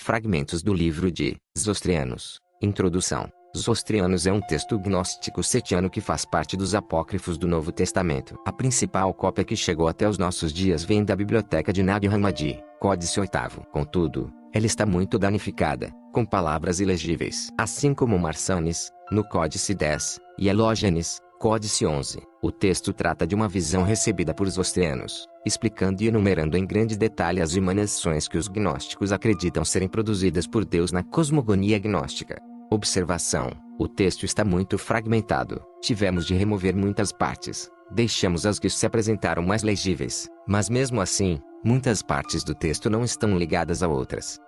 Fragmentos do livro de Zostrianos. Introdução. Zostrianos é um texto gnóstico setiano que faz parte dos apócrifos do Novo Testamento. A principal cópia que chegou até os nossos dias vem da biblioteca de Nag Hammadi, Códice 8º. Contudo, ela está muito danificada, com palavras ilegíveis. Assim como Marsanes, no Códice 10, e Helógenes, Códice 11. O texto trata de uma visão recebida por Zostrianos, explicando e enumerando em grande detalhe as emanações que os gnósticos acreditam serem produzidas por Deus na cosmogonia gnóstica. Observação: o texto está muito fragmentado. Tivemos de remover muitas partes. Deixamos as que se apresentaram mais legíveis, mas mesmo assim, muitas partes do texto não estão ligadas a outras.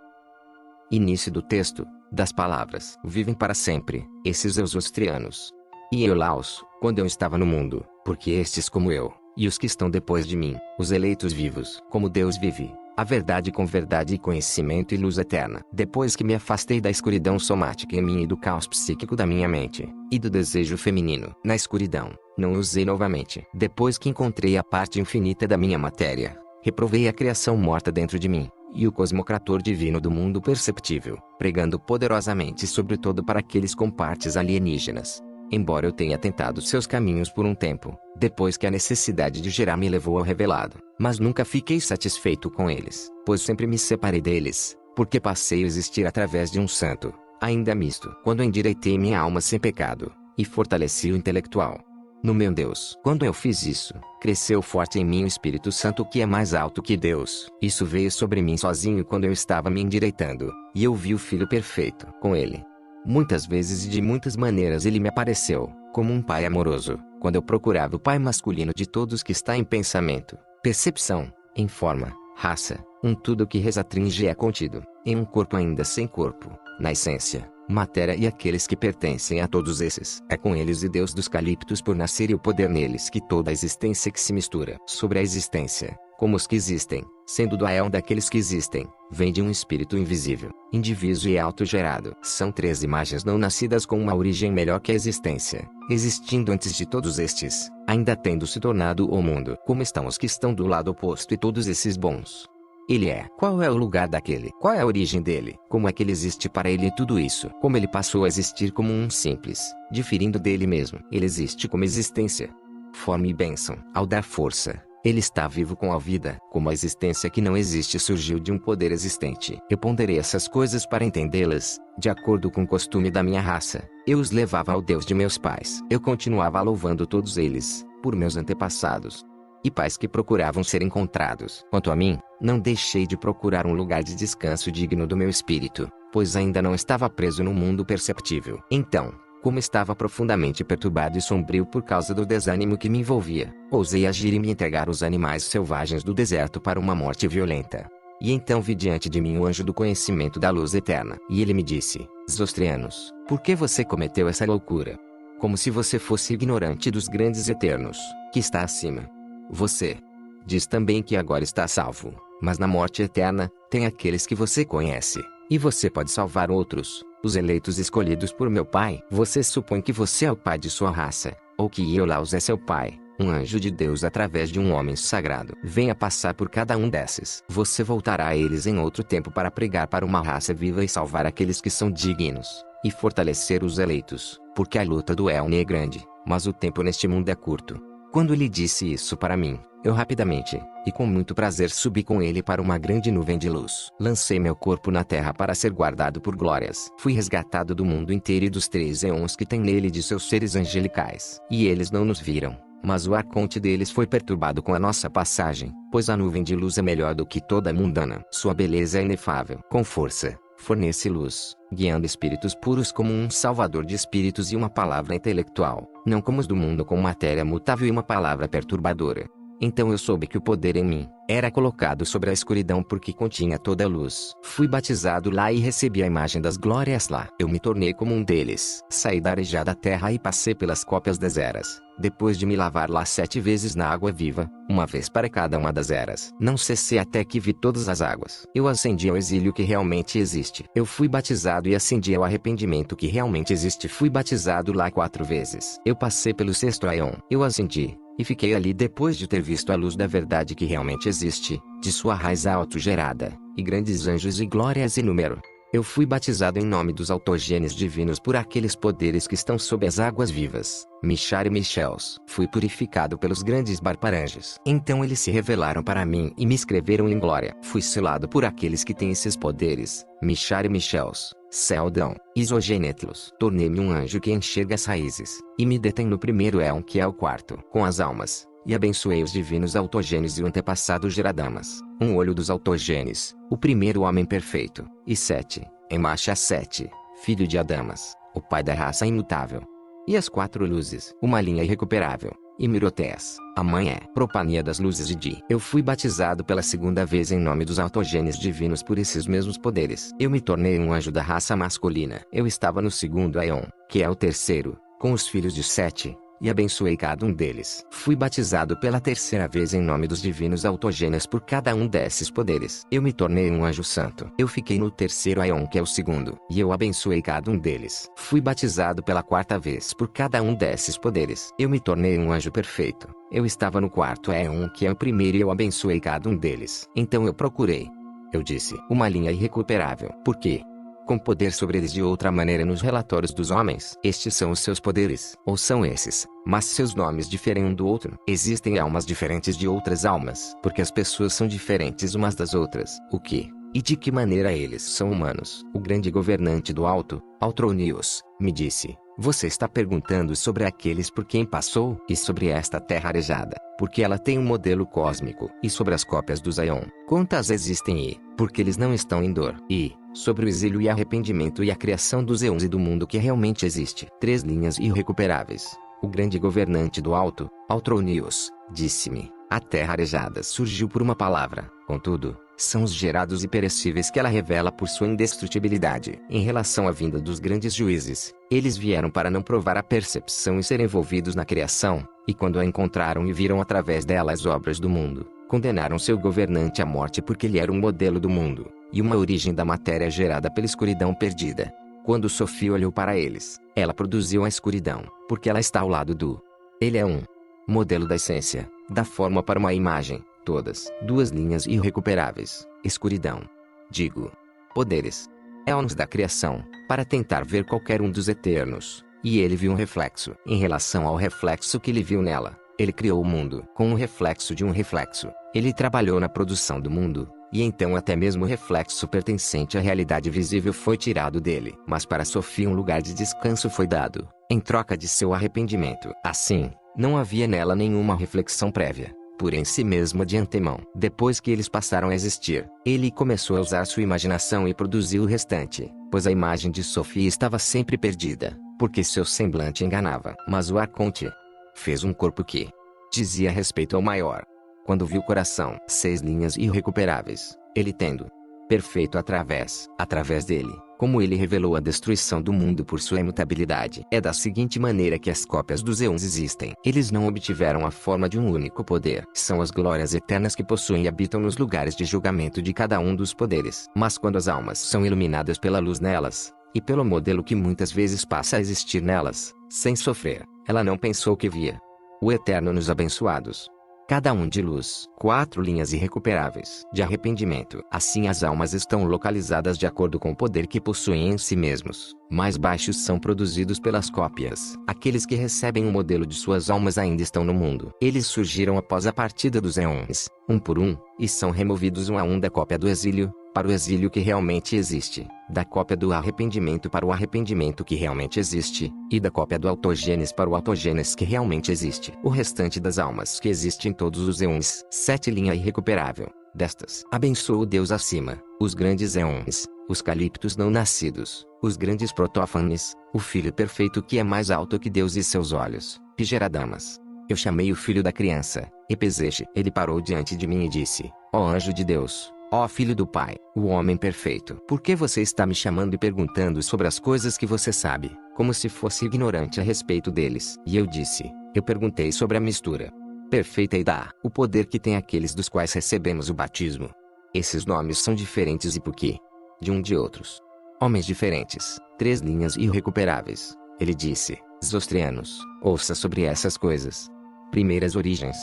Início do texto, das palavras vivem para sempre, esses os zostrianos. E eu lá-os, quando eu estava no mundo, porque estes como eu, e os que estão depois de mim, os eleitos vivos, como Deus vive, a verdade com verdade e conhecimento e luz eterna. Depois que me afastei da escuridão somática em mim e do caos psíquico da minha mente, e do desejo feminino, na escuridão, não usei novamente. Depois que encontrei a parte infinita da minha matéria, reprovei a criação morta dentro de mim, e o cosmocrator divino do mundo perceptível, pregando poderosamente sobretudo para aqueles com partes alienígenas. Embora eu tenha tentado seus caminhos por um tempo, depois que a necessidade de gerar me levou ao revelado, mas nunca fiquei satisfeito com eles, pois sempre me separei deles, porque passei a existir através de um santo, ainda misto, quando endireitei minha alma sem pecado, e fortaleci o intelectual. No meu Deus, quando eu fiz isso, cresceu forte em mim o Espírito Santo que é mais alto que Deus. Isso veio sobre mim sozinho quando eu estava me endireitando, e eu vi o Filho perfeito com ele. Muitas vezes e de muitas maneiras ele me apareceu, como um pai amoroso, quando eu procurava o pai masculino de todos que está em pensamento, percepção, em forma, raça, tudo que resatringe é contido, em um corpo ainda sem corpo, na essência, matéria e aqueles que pertencem a todos esses. É com eles e Deus dos caliptos por nascer e o poder neles que toda a existência que se mistura sobre a existência, como os que existem, sendo do aeon daqueles que existem, vem de um espírito invisível, indiviso e autogerado. São três imagens não nascidas com uma origem melhor que a existência, existindo antes de todos estes, ainda tendo se tornado o mundo. Como estão os que estão do lado oposto e todos esses bons? Ele é. Qual é o lugar daquele? Qual é a origem dele? Como é que ele existe para ele e tudo isso? Como ele passou a existir como um simples, diferindo dele mesmo? Ele existe como existência, forma e bênção. Ao dar força, ele está vivo com a vida, como a existência que não existe surgiu de um poder existente. Eu ponderei essas coisas para entendê-las, de acordo com o costume da minha raça. Eu os levava ao Deus de meus pais. Eu continuava louvando todos eles, por meus antepassados e pais que procuravam ser encontrados. Quanto a mim, não deixei de procurar um lugar de descanso digno do meu espírito, pois ainda não estava preso no mundo perceptível. Então, como estava profundamente perturbado e sombrio por causa do desânimo que me envolvia, ousei agir e me entregar aos animais selvagens do deserto para uma morte violenta. E então vi diante de mim o anjo do conhecimento da luz eterna. E ele me disse: Zostrianos, por que você cometeu essa loucura? Como se você fosse ignorante dos grandes eternos, que está acima. Você diz também que agora está salvo, mas na morte eterna, tem aqueles que você conhece, e você pode salvar outros, os eleitos escolhidos por meu pai. Você supõe que você é o pai de sua raça, ou que Iolaus é seu pai, um anjo de Deus através de um homem sagrado. Venha passar por cada um desses. Você voltará a eles em outro tempo para pregar para uma raça viva e salvar aqueles que são dignos, e fortalecer os eleitos, porque a luta do Elne é grande, mas o tempo neste mundo é curto. Quando ele disse isso para mim, eu rapidamente, e com muito prazer subi com ele para uma grande nuvem de luz. Lancei meu corpo na terra para ser guardado por glórias. Fui resgatado do mundo inteiro e dos 3 éons que tem nele de seus seres angelicais. E eles não nos viram, mas o arconte deles foi perturbado com a nossa passagem, pois a nuvem de luz é melhor do que toda a mundana. Sua beleza é inefável. Com força, fornece luz, guiando espíritos puros como um salvador de espíritos e uma palavra intelectual, não como os do mundo com matéria mutável e uma palavra perturbadora. Então eu soube que o poder em mim era colocado sobre a escuridão porque continha toda a luz. Fui batizado lá e recebi a imagem das glórias lá. Eu me tornei como um deles. Saí da arejada terra e passei pelas cópias das eras, depois de me lavar lá 7 vezes na água viva, uma vez para cada uma das eras. Não cessei até que vi todas as águas. Eu ascendi ao exílio que realmente existe. Eu fui batizado e ascendi ao arrependimento que realmente existe. Fui batizado lá 4 vezes. Eu passei pelo 6º Aeon. Eu ascendi e fiquei ali depois de ter visto a luz da verdade que realmente existe, de sua raiz autogerada, e grandes anjos e glórias em número. Eu fui batizado em nome dos autogenes divinos por aqueles poderes que estão sob as águas vivas, Mishar e Michels. Fui purificado pelos grandes barparanges. Então eles se revelaram para mim e me escreveram em glória. Fui selado por aqueles que têm esses poderes, Mishar e Michels, Seldão, Isogenetlos. Tornei-me um anjo que enxerga as raízes, e me detém no primeiro éon que é o quarto, com as almas. E abençoei os divinos autogenes e o antepassado Geradamas, um olho dos autogenes, o primeiro homem perfeito, e Sete, Emacha Sete, filho de Adamas, o pai da raça imutável. E as quatro luzes, uma linha irrecuperável, e Mirotés, a mãe é Propania das luzes de Di. Eu fui batizado pela segunda vez em nome dos autogenes divinos por esses mesmos poderes. Eu me tornei um anjo da raça masculina. Eu estava no segundo Aion, que é o terceiro, com os filhos de Sete, e abençoei cada um deles. Fui batizado pela terceira vez em nome dos divinos autogenes por cada um desses poderes. Eu me tornei um anjo santo. Eu fiquei no terceiro Aion, que é o segundo, e eu abençoei cada um deles. Fui batizado pela quarta vez por cada um desses poderes. Eu me tornei um anjo perfeito. Eu estava no quarto Aion, que é o primeiro, e eu abençoei cada um deles. Então eu procurei. Eu disse, uma linha irrecuperável. Por quê? Com poder sobre eles de outra maneira nos relatórios dos homens. Estes são os seus poderes, ou são esses, mas seus nomes diferem um do outro. Existem almas diferentes de outras almas, porque as pessoas são diferentes umas das outras. O que? E de que maneira eles são humanos? O grande governante do alto, Altronius, me disse, você está perguntando sobre aqueles por quem passou, e sobre esta terra arejada, porque ela tem um modelo cósmico, e sobre as cópias dos Aion, quantas existem e, porque eles não estão em dor, e, sobre o exílio e arrependimento e a criação dos eons e do mundo que realmente existe. Três linhas irrecuperáveis. O grande governante do alto, Altronius, disse-me, a terra arejada surgiu por uma palavra, contudo, são os gerados e perecíveis que ela revela por sua indestrutibilidade. Em relação à vinda dos grandes juízes, eles vieram para não provar a percepção e ser envolvidos na criação, e quando a encontraram e viram através dela as obras do mundo, condenaram seu governante à morte porque ele era um modelo do mundo, e uma origem da matéria gerada pela escuridão perdida. Quando Sofia olhou para eles, ela produziu a escuridão, porque ela está ao lado do. Ele é um modelo da essência, da forma para uma imagem, todas, duas linhas irrecuperáveis, escuridão. Digo, poderes. Éons da criação, para tentar ver qualquer um dos eternos, e ele viu um reflexo. Em relação ao reflexo que ele viu nela, ele criou o mundo com um reflexo de um reflexo. Ele trabalhou na produção do mundo, e então até mesmo o reflexo pertencente à realidade visível foi tirado dele. Mas para Sofia um lugar de descanso foi dado, em troca de seu arrependimento. Assim, não havia nela nenhuma reflexão prévia, por em si mesma de antemão. Depois que eles passaram a existir, ele começou a usar sua imaginação e produziu o restante, pois a imagem de Sofia estava sempre perdida, porque seu semblante enganava. Mas o Arconte fez um corpo que dizia respeito ao maior. Quando viu o coração, 6 linhas irrecuperáveis, ele tendo perfeito através dele, como ele revelou a destruição do mundo por sua imutabilidade. É da seguinte maneira que as cópias dos eons existem. Eles não obtiveram a forma de um único poder. São as glórias eternas que possuem e habitam nos lugares de julgamento de cada um dos poderes. Mas quando as almas são iluminadas pela luz nelas, e pelo modelo que muitas vezes passa a existir nelas, sem sofrer, ela não pensou que via o eterno nos abençoados. Cada um de luz. 4 linhas irrecuperáveis de arrependimento. Assim as almas estão localizadas de acordo com o poder que possuem em si mesmos. Mais baixos são produzidos pelas cópias. Aqueles que recebem o modelo de suas almas ainda estão no mundo. Eles surgiram após a partida dos eons, um por um, e são removidos um a um da cópia do exílio, para o exílio que realmente existe, da cópia do arrependimento para o arrependimento que realmente existe, e da cópia do autogenes para o autogenes que realmente existe. O restante das almas que existem em todos os eons, 7 linha irrecuperável, destas, abençoa o Deus acima, os grandes eons, os caliptos não nascidos, os grandes protófanes, o Filho perfeito que é mais alto que Deus e seus olhos, Pigeradamas. Eu chamei o filho da criança, Epezeche. Ele parou diante de mim e disse, ó anjo de Deus, ó filho do Pai, o homem perfeito, por que você está me chamando e perguntando sobre as coisas que você sabe, como se fosse ignorante a respeito deles? E eu disse, eu perguntei sobre a mistura perfeita e o poder que tem aqueles dos quais recebemos o batismo. Esses nomes são diferentes e por quê? De um de outros. Homens diferentes, 3 linhas irrecuperáveis. Ele disse, Zostrianos, ouça sobre essas coisas. Primeiras origens.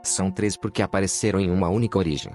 São 3 porque apareceram em uma única origem.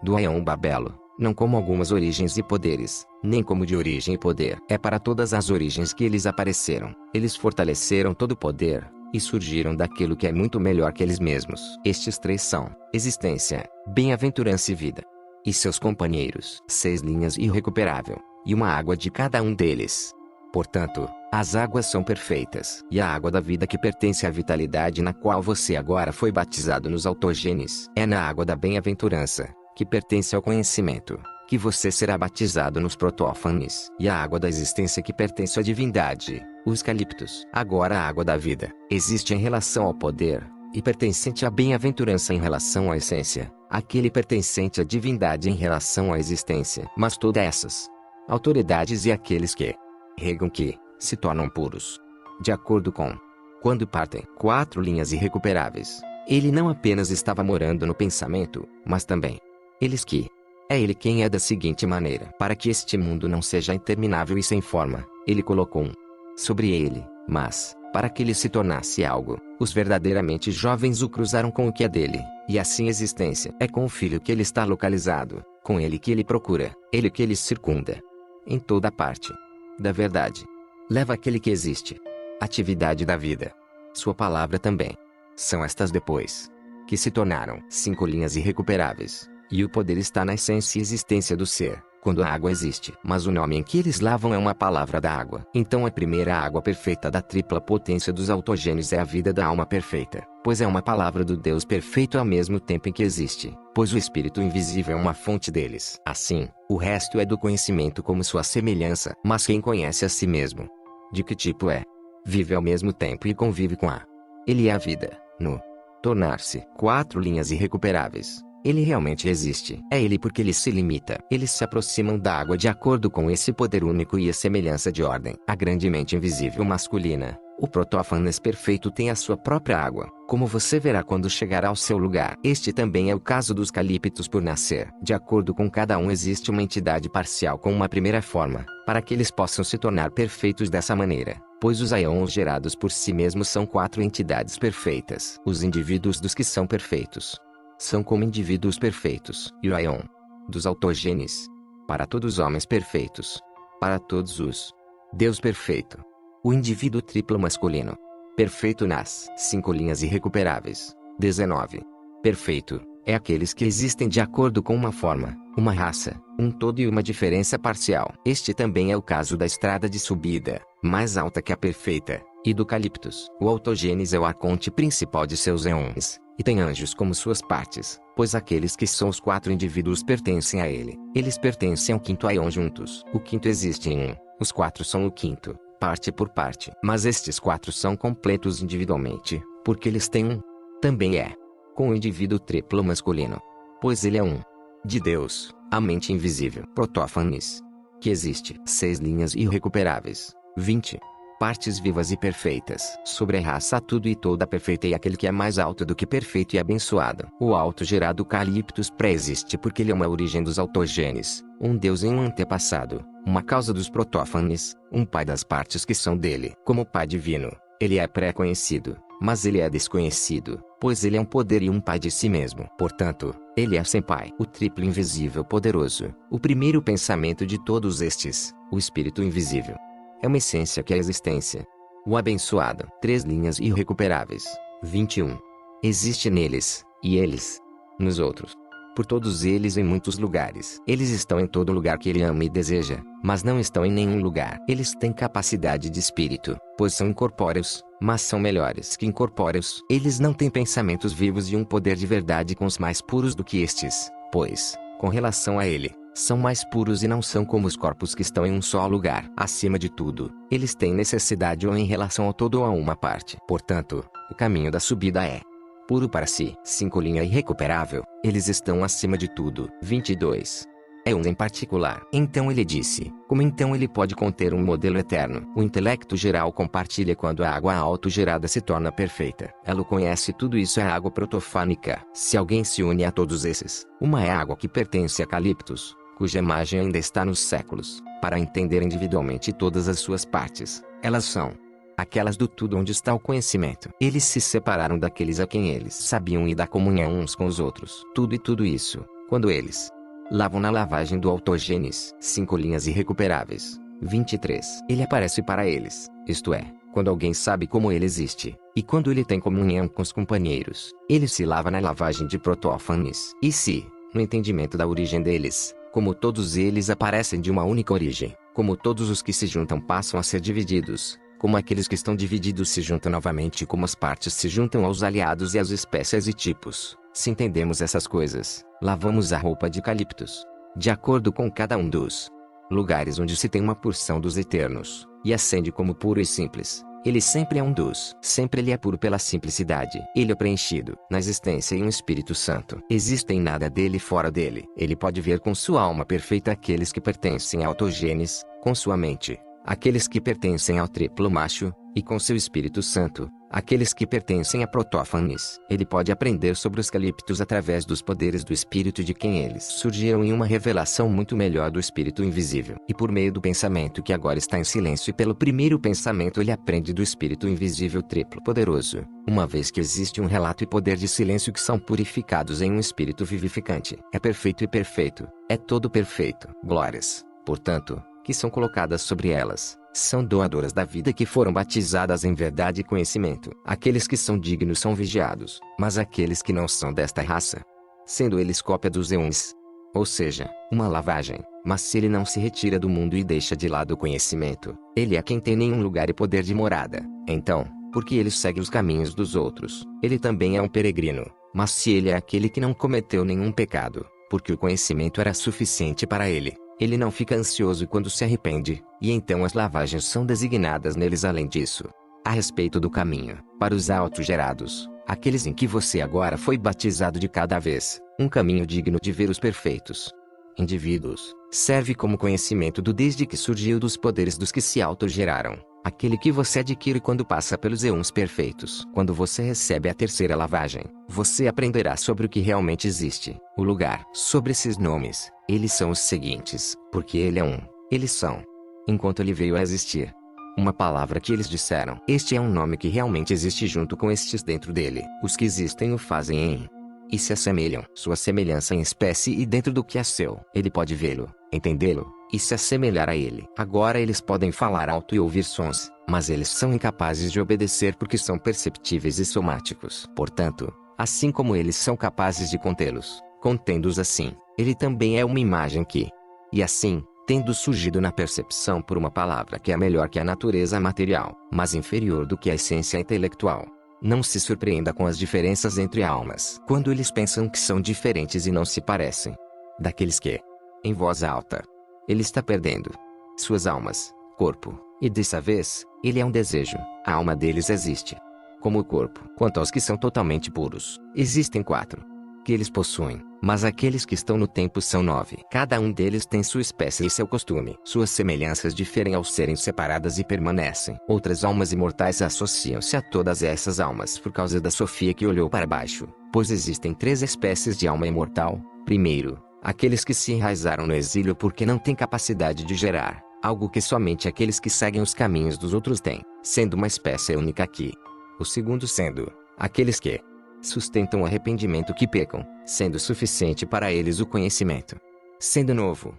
Do Aion Babelo, Não como algumas origens e poderes, nem como de origem e poder. É para todas as origens que eles apareceram. Eles fortaleceram todo o poder, e surgiram daquilo que é muito melhor que eles mesmos. Estes três são: existência, bem-aventurança e vida. E seus companheiros, 6 linhas irrecuperável, e uma água de cada um deles. Portanto, as águas são perfeitas. E a água da vida que pertence à vitalidade na qual você agora foi batizado nos autogenes, é na água da bem-aventurança, que pertence ao conhecimento, que você será batizado nos protófanes. E a água da existência que pertence à divindade, os caliptos. Agora a água da vida, existe em relação ao poder, e pertencente à bem-aventurança em relação à essência, aquele pertencente à divindade em relação à existência. Mas todas essas autoridades e aqueles que regam que se tornam puros, de acordo com quando partem 4 linhas irrecuperáveis, ele não apenas estava morando no pensamento, mas também eles que é ele quem é da seguinte maneira: para que este mundo não seja interminável e sem forma, ele colocou um sobre ele, mas para que ele se tornasse algo, os verdadeiramente jovens o cruzaram com o que é dele, e assim a existência é com o filho que ele está localizado, com ele que ele procura, ele que ele circunda em toda parte da verdade. Leva aquele que existe. Atividade da vida. Sua palavra também. São estas depois que se tornaram 5 linhas irrecuperáveis. E o poder está na essência e existência do ser, quando a água existe. Mas o nome em que eles lavam é uma palavra da água. Então a primeira água perfeita da tripla potência dos autogenes é a vida da alma perfeita, pois é uma palavra do Deus perfeito ao mesmo tempo em que existe, pois o Espírito invisível é uma fonte deles. Assim, o resto é do conhecimento como sua semelhança. Mas quem conhece a si mesmo? De que tipo é? Vive ao mesmo tempo e convive com a. Ele é a vida, no tornar-se 4 linhas irrecuperáveis. Ele realmente existe. É ele porque ele se limita. Eles se aproximam da água de acordo com esse poder único e a semelhança de ordem. A grandemente invisível masculina, o protófanes perfeito tem a sua própria água, como você verá quando chegar ao seu lugar. Este também é o caso dos calíptos por nascer. De acordo com cada um existe uma entidade parcial com uma primeira forma, para que eles possam se tornar perfeitos dessa maneira. Pois os aions gerados por si mesmos são 4 entidades perfeitas. Os indivíduos dos que são perfeitos são como indivíduos perfeitos. E o aion dos autogenes, para todos os homens perfeitos, para todos os Deus perfeito. O indivíduo triplo masculino, perfeito nas 5 linhas irrecuperáveis. 19. Perfeito é aqueles que existem de acordo com uma forma, uma raça, um todo e uma diferença parcial. Este também é o caso da estrada de subida, mais alta que a perfeita, e do caliptos. O autogenes é o arconte principal de seus éons, e tem anjos como suas partes, pois aqueles que são os 4 indivíduos pertencem a ele. Eles pertencem ao quinto aion juntos. O quinto existe em um, os 4 são o quinto, parte por parte. Mas estes 4 são completos individualmente, porque eles têm um. Também é com o indivíduo triplo masculino, pois ele é um de Deus, a mente invisível. Protófanes, que existe 6 linhas irrecuperáveis. 20. Partes vivas e perfeitas. Sobre a raça tudo e toda perfeita e aquele que é mais alto do que perfeito e abençoado. O auto-gerado caliptos pré-existe porque ele é uma origem dos autogenes, um deus em um antepassado, uma causa dos protófanes, um pai das partes que são dele. Como pai divino, ele é pré-conhecido, mas ele é desconhecido, pois ele é um poder e um pai de si mesmo. Portanto, ele é sem pai. O triplo invisível poderoso, o primeiro pensamento de todos estes, o espírito invisível. É uma essência que é a existência. O abençoado. 3 linhas irrecuperáveis. 21. Existe neles, e eles nos outros. Por todos eles em muitos lugares. Eles estão em todo lugar que ele ama e deseja, mas não estão em nenhum lugar. Eles têm capacidade de espírito, pois são incorpóreos, mas são melhores que incorpóreos. Eles não têm pensamentos vivos e um poder de verdade com os mais puros do que estes, pois, com relação a ele, são mais puros e não são como os corpos que estão em um só lugar. Acima de tudo, eles têm necessidade ou em relação ao todo ou a uma parte. Portanto, o caminho da subida é puro para si. 5 linha irrecuperável, eles estão acima de tudo. 22. É um em particular. Então ele disse, como então ele pode conter um modelo eterno? O intelecto geral compartilha quando a água autogerada se torna perfeita. Ela conhece tudo isso é a água protofânica. Se alguém se une a todos esses, uma é a água que pertence a caliptos, cuja imagem ainda está nos séculos, para entender individualmente todas as suas partes. Elas são aquelas do tudo onde está o conhecimento. Eles se separaram daqueles a quem eles sabiam e da comunhão uns com os outros. Tudo e tudo isso, quando eles Lavam na lavagem do Autogênes. 5 linhas irrecuperáveis. 23. Ele aparece para eles, isto é, quando alguém sabe como ele existe, e quando ele tem comunhão com os companheiros, ele se lava na lavagem de Protófanes. E se, no entendimento da origem deles, como todos eles aparecem de uma única origem, como todos os que se juntam passam a ser divididos, como aqueles que estão divididos se juntam novamente, como as partes se juntam aos aliados e às espécies e tipos, se entendemos essas coisas, lavamos a roupa de Caliptos, de acordo com cada um dos lugares onde se tem uma porção dos eternos, e acende como puro e simples. Ele sempre é um dos. Sempre ele é puro pela simplicidade. Ele é preenchido, na existência em um Espírito Santo. Existem nada dele fora dele. Ele pode ver com sua alma perfeita aqueles que pertencem ao Autogênes, com sua mente, aqueles que pertencem ao triplo macho, e com seu Espírito Santo, aqueles que pertencem a Protófanes. Ele pode aprender sobre os Caliptos através dos poderes do Espírito de quem eles surgiram em uma revelação muito melhor do Espírito invisível. E por meio do pensamento que agora está em silêncio e pelo primeiro pensamento ele aprende do Espírito invisível triplo poderoso, uma vez que existe um relato e poder de silêncio que são purificados em um Espírito vivificante. É perfeito e perfeito, é todo perfeito. Glórias, portanto, que são colocadas sobre elas, são doadoras da vida que foram batizadas em verdade e conhecimento. Aqueles que são dignos são vigiados, mas aqueles que não são desta raça, sendo eles cópia dos eons, ou seja, uma lavagem, mas se ele não se retira do mundo e deixa de lado o conhecimento, ele é quem tem nenhum lugar e poder de morada. Então, porque ele segue os caminhos dos outros, ele também é um peregrino, mas se ele é aquele que não cometeu nenhum pecado, porque o conhecimento era suficiente para ele, ele não fica ansioso quando se arrepende, e então as lavagens são designadas neles além disso. A respeito do caminho, para os autogerados, aqueles em que você agora foi batizado de cada vez, um caminho digno de ver os perfeitos indivíduos, serve como conhecimento do desde que surgiu dos poderes dos que se autogeraram, aquele que você adquire quando passa pelos eons perfeitos. Quando você recebe a terceira lavagem, você aprenderá sobre o que realmente existe, o lugar. Sobre esses nomes, eles são os seguintes, porque ele é um, eles são, enquanto ele veio a existir. Uma palavra que eles disseram. Este é um nome que realmente existe junto com estes dentro dele. Os que existem o fazem em e se assemelham. Sua semelhança em espécie e dentro do que é seu. Ele pode vê-lo, entendê-lo, e se assemelhar a ele. Agora eles podem falar alto e ouvir sons, mas eles são incapazes de obedecer porque são perceptíveis e somáticos. Portanto, assim como eles são capazes de contê-los, contendo-os assim, ele também é uma imagem que, e assim, tendo surgido na percepção por uma palavra que é melhor que a natureza material, mas inferior do que a essência intelectual. Não se surpreenda com as diferenças entre almas, quando eles pensam que são diferentes e não se parecem daqueles que, em voz alta, ele está perdendo suas almas, corpo, e dessa vez, ele é um desejo. A alma deles existe como o corpo. Quanto aos que são totalmente puros, existem 4 que eles possuem, mas aqueles que estão no tempo são 9. Cada um deles tem sua espécie e seu costume. Suas semelhanças diferem ao serem separadas e permanecem. Outras almas imortais associam-se a todas essas almas por causa da Sofia que olhou para baixo, pois existem 3 espécies de alma imortal. Primeiro, aqueles que se enraizaram no exílio porque não têm capacidade de gerar, algo que somente aqueles que seguem os caminhos dos outros têm, sendo uma espécie única aqui. O segundo sendo, aqueles que sustentam o arrependimento que pecam, sendo suficiente para eles o conhecimento, sendo novo.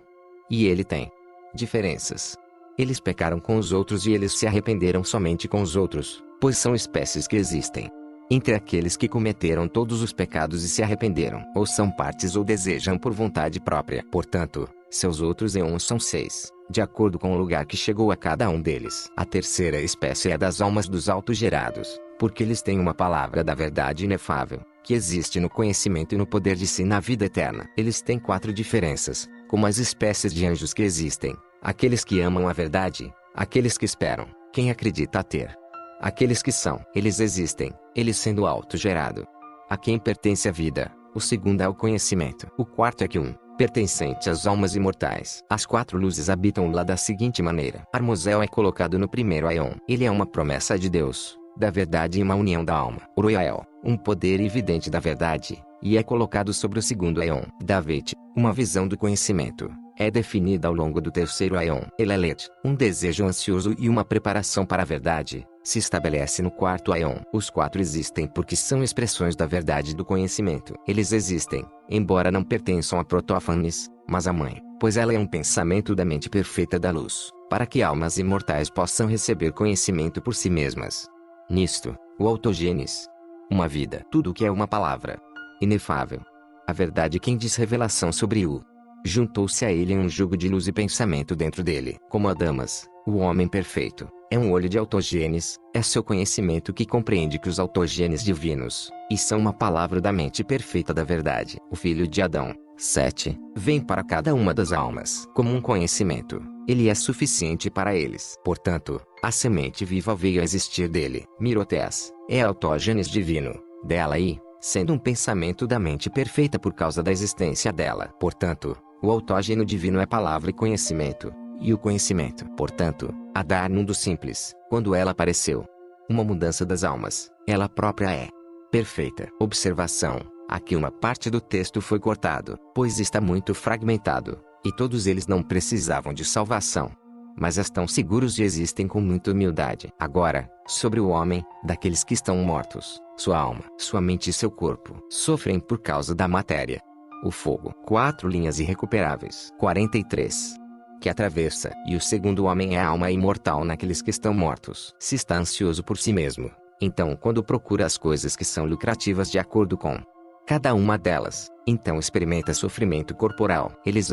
E ele tem diferenças. Eles pecaram com os outros e eles se arrependeram somente com os outros, pois são espécies que existem entre aqueles que cometeram todos os pecados e se arrependeram, ou são partes ou desejam por vontade própria. Portanto, seus outros eons são 6, de acordo com o lugar que chegou a cada um deles. A terceira espécie é das almas dos autogerados, porque eles têm uma palavra da verdade inefável, que existe no conhecimento e no poder de si na vida eterna. Eles têm 4 diferenças, como as espécies de anjos que existem, aqueles que amam a verdade, aqueles que esperam, quem acredita ter, aqueles que são, eles existem, eles sendo autogerado. A quem pertence a vida, o segundo é o conhecimento. O quarto é que pertencente às almas imortais. As 4 luzes habitam lá da seguinte maneira. Armosel é colocado no primeiro Aion. Ele é uma promessa de Deus, da verdade e uma união da alma. Oroyael, um poder evidente da verdade, e é colocado sobre o segundo Aion. Davet, uma visão do conhecimento, é definida ao longo do terceiro Aion. Elelet, um desejo ansioso e uma preparação para a verdade, se estabelece no quarto Aion. Os 4 existem porque são expressões da verdade e do conhecimento. Eles existem, embora não pertençam a Protófanes, mas a mãe, pois ela é um pensamento da mente perfeita da luz, para que almas imortais possam receber conhecimento por si mesmas. Nisto, o autogênes. Uma vida. Tudo o que é uma palavra. Inefável. A verdade quem diz revelação sobre o. Juntou-se a ele um jugo de luz e pensamento dentro dele. Como Adamas, o homem perfeito, é um olho de autogênes, é seu conhecimento que compreende que os autogênes divinos, e são uma palavra da mente perfeita da verdade. O filho de Adão, 7, vem para cada uma das almas como um conhecimento. Ele é suficiente para eles. Portanto, a semente viva veio a existir dele. Mirotés, é autógenes divino, dela e, sendo um pensamento da mente perfeita por causa da existência dela. Portanto, o autógeno divino é palavra e conhecimento, e o conhecimento. Portanto, a dar mundo simples, quando ela apareceu. Uma mudança das almas, ela própria é perfeita. Observação, aqui uma parte do texto foi cortado, pois está muito fragmentado, e todos eles não precisavam de salvação, mas estão seguros e existem com muita humildade. Agora, sobre o homem, daqueles que estão mortos, sua alma, sua mente e seu corpo, sofrem por causa da matéria. O fogo, 4 linhas irrecuperáveis. 43. Que atravessa, e o segundo homem é a alma imortal naqueles que estão mortos. Se está ansioso por si mesmo, então quando procura as coisas que são lucrativas de acordo com cada uma delas, então experimenta sofrimento corporal. Eles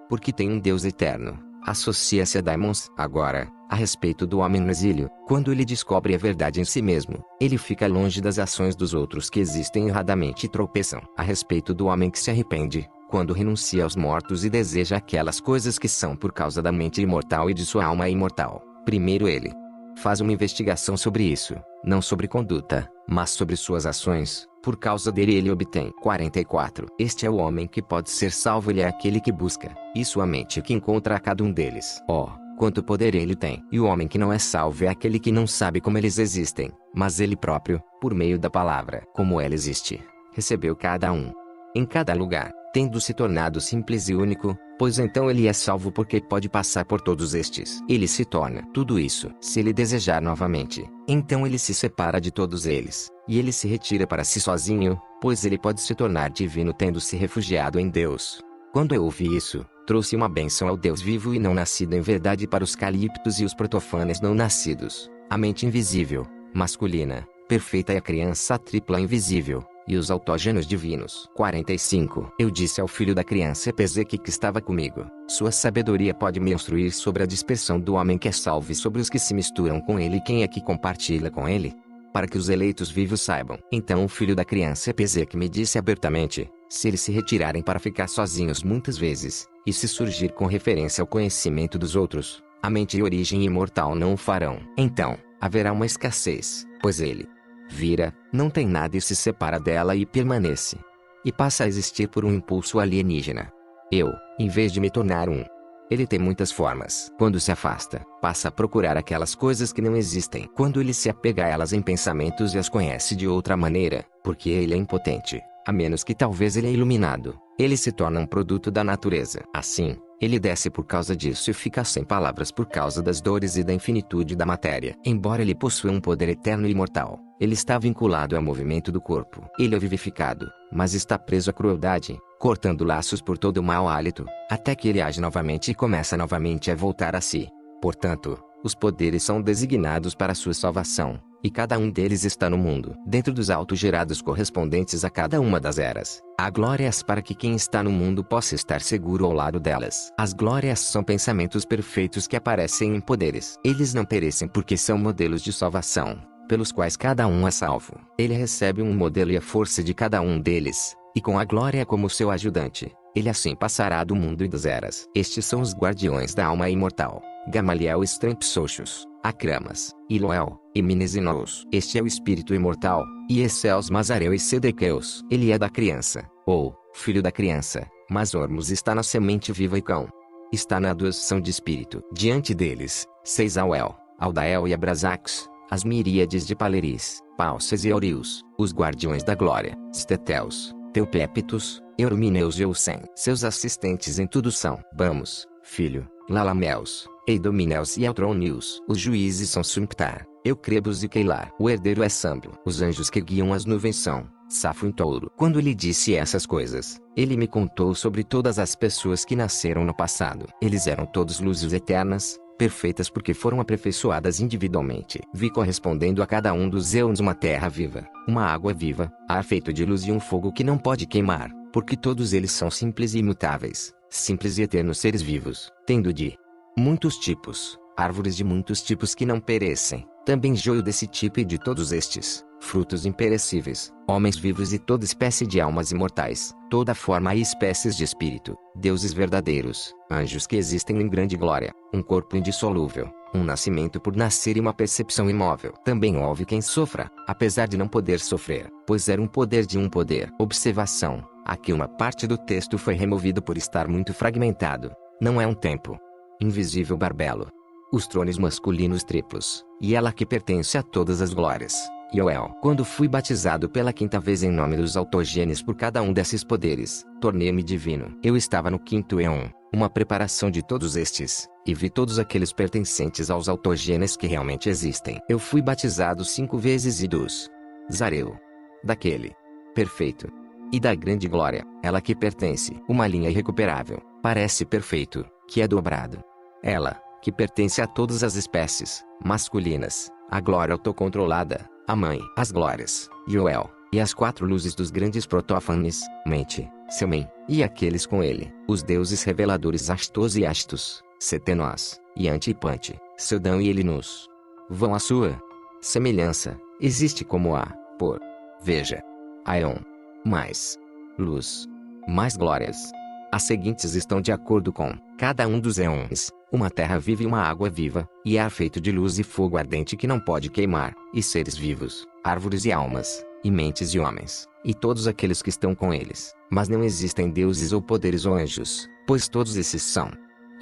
porque tem um Deus eterno, associa-se a daimons. Agora, a respeito do homem no exílio, quando ele descobre a verdade em si mesmo, ele fica longe das ações dos outros que existem erradamente e tropeçam. A respeito do homem que se arrepende, quando renuncia aos mortos e deseja aquelas coisas que são por causa da mente imortal e de sua alma imortal, primeiro ele faz uma investigação sobre isso, não sobre conduta, mas sobre suas ações. Por causa dele ele obtém. 44. Este é o homem que pode ser salvo, ele é aquele que busca, e sua mente que encontra a cada um deles. Oh, quanto poder ele tem! E o homem que não é salvo é aquele que não sabe como eles existem, mas ele próprio, por meio da palavra, como ela existe, recebeu cada um. Em cada lugar, tendo se tornado simples e único, pois então ele é salvo porque pode passar por todos estes. Ele se torna tudo isso. Se ele desejar novamente, então ele se separa de todos eles, e ele se retira para si sozinho, pois ele pode se tornar divino tendo se refugiado em Deus. Quando eu ouvi isso, trouxe uma bênção ao Deus vivo e não nascido em verdade para os calíptos e os protofanes não nascidos, a mente invisível, masculina, perfeita e a criança tripla invisível, e os autógenos divinos. 45. Eu disse ao filho da criança Ezequiel que estava comigo, sua sabedoria pode me instruir sobre a dispersão do homem que é salvo e sobre os que se misturam com ele e quem é que compartilha com ele, para que os eleitos vivos saibam. Então o filho da criança Ezequiel me disse abertamente, se eles se retirarem para ficar sozinhos muitas vezes, e se surgir com referência ao conhecimento dos outros, a mente e origem imortal não o farão. Então, haverá uma escassez, pois ele vira, não tem nada e se separa dela e permanece. E passa a existir por um impulso alienígena. Eu, em vez de me tornar um, ele tem muitas formas. Quando se afasta, passa a procurar aquelas coisas que não existem. Quando ele se apega a elas em pensamentos e as conhece de outra maneira, porque ele é impotente, a menos que talvez ele é iluminado, ele se torna um produto da natureza. Assim, ele desce por causa disso e fica sem palavras por causa das dores e da infinitude da matéria. Embora ele possua um poder eterno e imortal, ele está vinculado ao movimento do corpo. Ele é vivificado, mas está preso à crueldade, cortando laços por todo o mau hálito, até que ele age novamente e começa novamente a voltar a si. Portanto, os poderes são designados para sua salvação, e cada um deles está no mundo, dentro dos autogerados correspondentes a cada uma das eras. Há glórias para que quem está no mundo possa estar seguro ao lado delas. As glórias são pensamentos perfeitos que aparecem em poderes. Eles não perecem porque são modelos de salvação, pelos quais cada um é salvo. Ele recebe um modelo e a força de cada um deles, e com a glória como seu ajudante, ele assim passará do mundo e das eras. Estes são os guardiões da alma imortal: Gamaliel e Strempsochus, Acramas, Iloel, e Minesinous. Este é o espírito imortal, e Exceus Mazareu e Sedequeus. Ele é da criança, ou filho da criança, mas Ormus está na semente viva e Cão está na adoção de espírito. Diante deles, Seisauel, Aldael e Abrasax, as miríades de Paleris, Palses e Aurius, os guardiões da glória, Steteus, Teupépitos, Euromineus e Eucem. Seus assistentes em tudo são Bamos, filho, Lalameus, Eidomineus e Eltronius. Os juízes são Sumptar, Eucrebus e Keilar. O herdeiro é Samblo. Os anjos que guiam as nuvens são Safo em touro. Quando ele disse essas coisas, ele me contou sobre todas as pessoas que nasceram no passado. Eles eram todos luzes eternas, perfeitas porque foram aperfeiçoadas individualmente. Vi correspondendo a cada um dos eons uma terra viva, uma água viva, ar feito de luz e um fogo que não pode queimar, porque todos eles são simples e imutáveis, simples e eternos seres vivos, tendo de muitos tipos, árvores de muitos tipos que não perecem, também joio desse tipo e de todos estes, frutos imperecíveis, homens vivos e toda espécie de almas imortais, toda forma e espécies de espírito, deuses verdadeiros, anjos que existem em grande glória, um corpo indissolúvel, um nascimento por nascer e uma percepção imóvel. Também houve quem sofra, apesar de não poder sofrer, pois era um poder de um poder. Observação: aqui uma parte do texto foi removido por estar muito fragmentado. Não é um tempo invisível barbelo. Os tronos masculinos triplos, e ela que pertence a todas as glórias. Yoel. Quando fui batizado pela quinta vez em nome dos autogenes por cada um desses poderes, tornei-me divino. Eu estava no quinto Eon, uma preparação de todos estes, e vi todos aqueles pertencentes aos autogenes que realmente existem. Eu fui batizado 5 vezes e dos Zareu, daquele perfeito, e da grande glória, ela que pertence, uma linha irrecuperável, parece perfeito, que é dobrado. Ela, que pertence a todas as espécies masculinas, a glória autocontrolada, a mãe, as glórias, Yoel, e as 4 luzes dos grandes protófanes, mente, Selmen, e aqueles com ele, os deuses reveladores Astos e Astos, Setenós, e Antipante, Seudão e Elinus. Vão à sua semelhança, existe como a, por, veja, Aion, mais luz, mais glórias. As seguintes estão de acordo com cada um dos eons, uma terra viva e uma água viva, e ar feito de luz e fogo ardente que não pode queimar, e seres vivos, árvores e almas, e mentes e homens, e todos aqueles que estão com eles. Mas não existem deuses ou poderes ou anjos, pois todos esses são,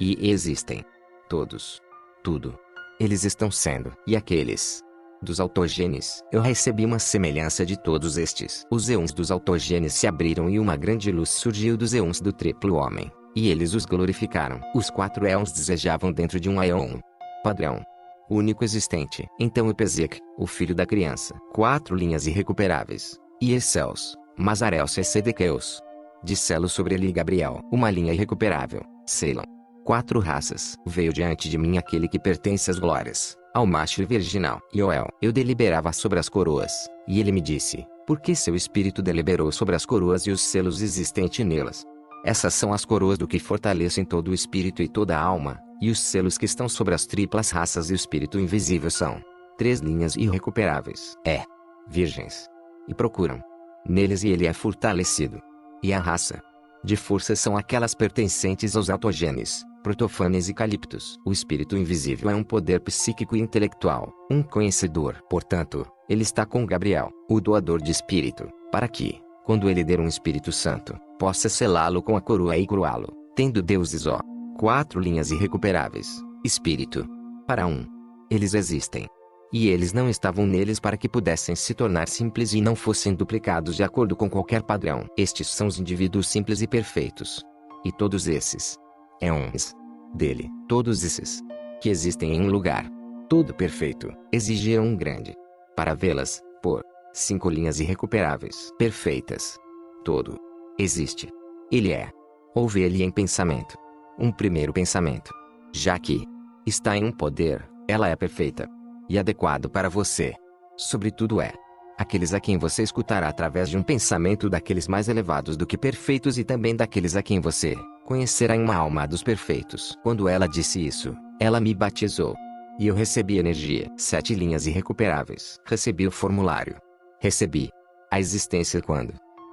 e existem, todos, tudo. Eles estão sendo, e aqueles dos autogenes, eu recebi uma semelhança de todos estes. Os eons dos autogenes se abriram e uma grande luz surgiu dos eons do triplo homem, e eles os glorificaram. Os 4 eons desejavam dentro de um Aion padrão, único existente. Então Epezek, o filho da criança, 4 linhas irrecuperáveis, e Excels, Mazarels e Sedequeus, disselo sobre ele e Gabriel, uma linha irrecuperável, Ceilon. 4 raças. Veio diante de mim aquele que pertence às glórias, ao macho virginal, Yoel. Eu deliberava sobre as coroas, e ele me disse, por que seu espírito deliberou sobre as coroas e os selos existentes nelas? Essas são as coroas do que fortalecem todo o espírito e toda a alma, e os selos que estão sobre as triplas raças e o espírito invisível são 3 linhas irrecuperáveis. Virgens. E procuram neles e ele é fortalecido. E a raça de força são aquelas pertencentes aos autogenes, protofanes e caliptos. O espírito invisível é um poder psíquico e intelectual, um conhecedor. Portanto, ele está com Gabriel, o doador de espírito, para que, quando ele der um Espírito Santo, possa selá-lo com a coroa e coroá-lo, tendo deuses 4 linhas irrecuperáveis, espírito. Para eles existem. E eles não estavam neles para que pudessem se tornar simples e não fossem duplicados de acordo com qualquer padrão. Estes são os indivíduos simples e perfeitos. E todos esses eons dele, todos esses que existem em um lugar todo perfeito, exigiram um grande para vê-las, por 5 linhas irrecuperáveis, perfeitas. Todo existe. Ele é. Houve ele em pensamento. Um primeiro pensamento. Já que está em um poder, ela é perfeita e adequado para você. Sobretudo aqueles a quem você escutará através de um pensamento daqueles mais elevados do que perfeitos e também daqueles a quem você conhecerá em uma alma dos perfeitos. Quando ela disse isso, ela me batizou. E eu recebi energia. 7 linhas irrecuperáveis. Recebi o formulário. Recebi a existência quando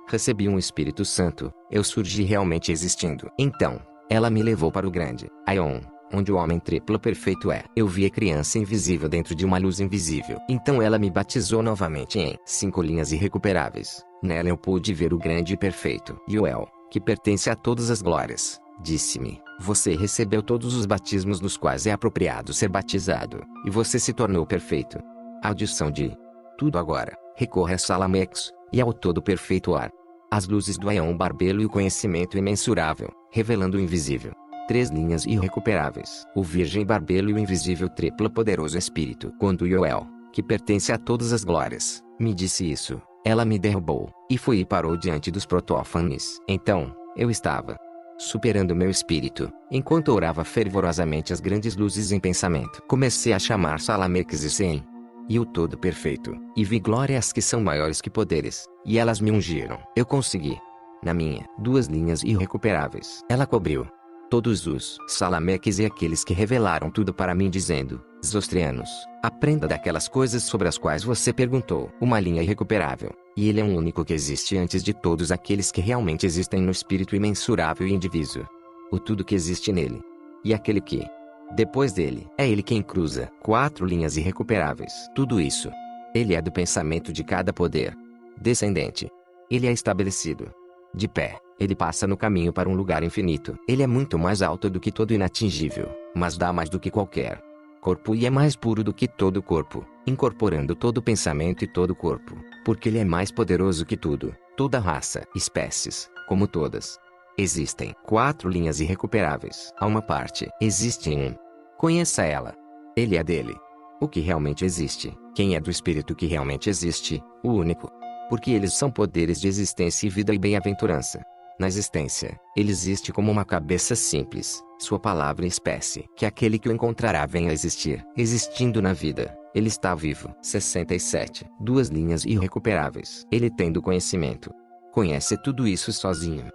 recebi um Espírito Santo, eu surgi realmente existindo. Então, ela me levou para o grande Aion, onde o homem triplo perfeito é. Eu vi a criança invisível dentro de uma luz invisível. Então ela me batizou novamente em 5 linhas irrecuperáveis. Nela eu pude ver o grande e perfeito Yoel, que pertence a todas as glórias. Disse-me, você recebeu todos os batismos nos quais é apropriado ser batizado, e você se tornou perfeito. A audição de tudo agora, recorre a Salamex, e ao todo perfeito ar. As luzes do Aion barbelo e o conhecimento imensurável, revelando o invisível. 3 linhas irrecuperáveis. O virgem barbelo e o invisível triplo poderoso espírito. Quando Yoel, que pertence a todas as glórias, me disse isso, Ela me derrubou, e foi e parou diante dos protófanes. Então, eu estava superando meu espírito, enquanto orava fervorosamente as grandes luzes em pensamento. Comecei a chamar Salameques e Sem, e o todo perfeito, e vi glórias que são maiores que poderes, e elas me ungiram. Eu consegui, na minha, 2 linhas irrecuperáveis. Ela cobriu todos os Salameques e aqueles que revelaram tudo para mim dizendo, Zostrianos, aprenda daquelas coisas sobre as quais você perguntou. Uma linha irrecuperável, e ele é o único que existe antes de todos aqueles que realmente existem no espírito imensurável e indiviso. O tudo que existe nele. E aquele que, depois dele, é ele quem cruza 4 linhas irrecuperáveis. Tudo isso. Ele é do pensamento de cada poder descendente. Ele é estabelecido. De pé, ele passa no caminho para um lugar infinito. Ele é muito mais alto do que todo inatingível, mas dá mais do que qualquer corpo e é mais puro do que todo corpo, incorporando todo pensamento e todo corpo, porque ele é mais poderoso que tudo, toda raça, espécies, como todas. Existem 4 linhas irrecuperáveis. Há uma parte. Existe um. Conheça ela. Ele é dele. O que realmente existe. Quem é do espírito que realmente existe, o único. Porque eles são poderes de existência e vida e bem-aventurança. Na existência, ele existe como uma cabeça simples, sua palavra e espécie. Que aquele que o encontrará venha a existir. Existindo na vida, ele está vivo. 67. 2 linhas irrecuperáveis. Ele tem do conhecimento. Conhece tudo isso sozinho.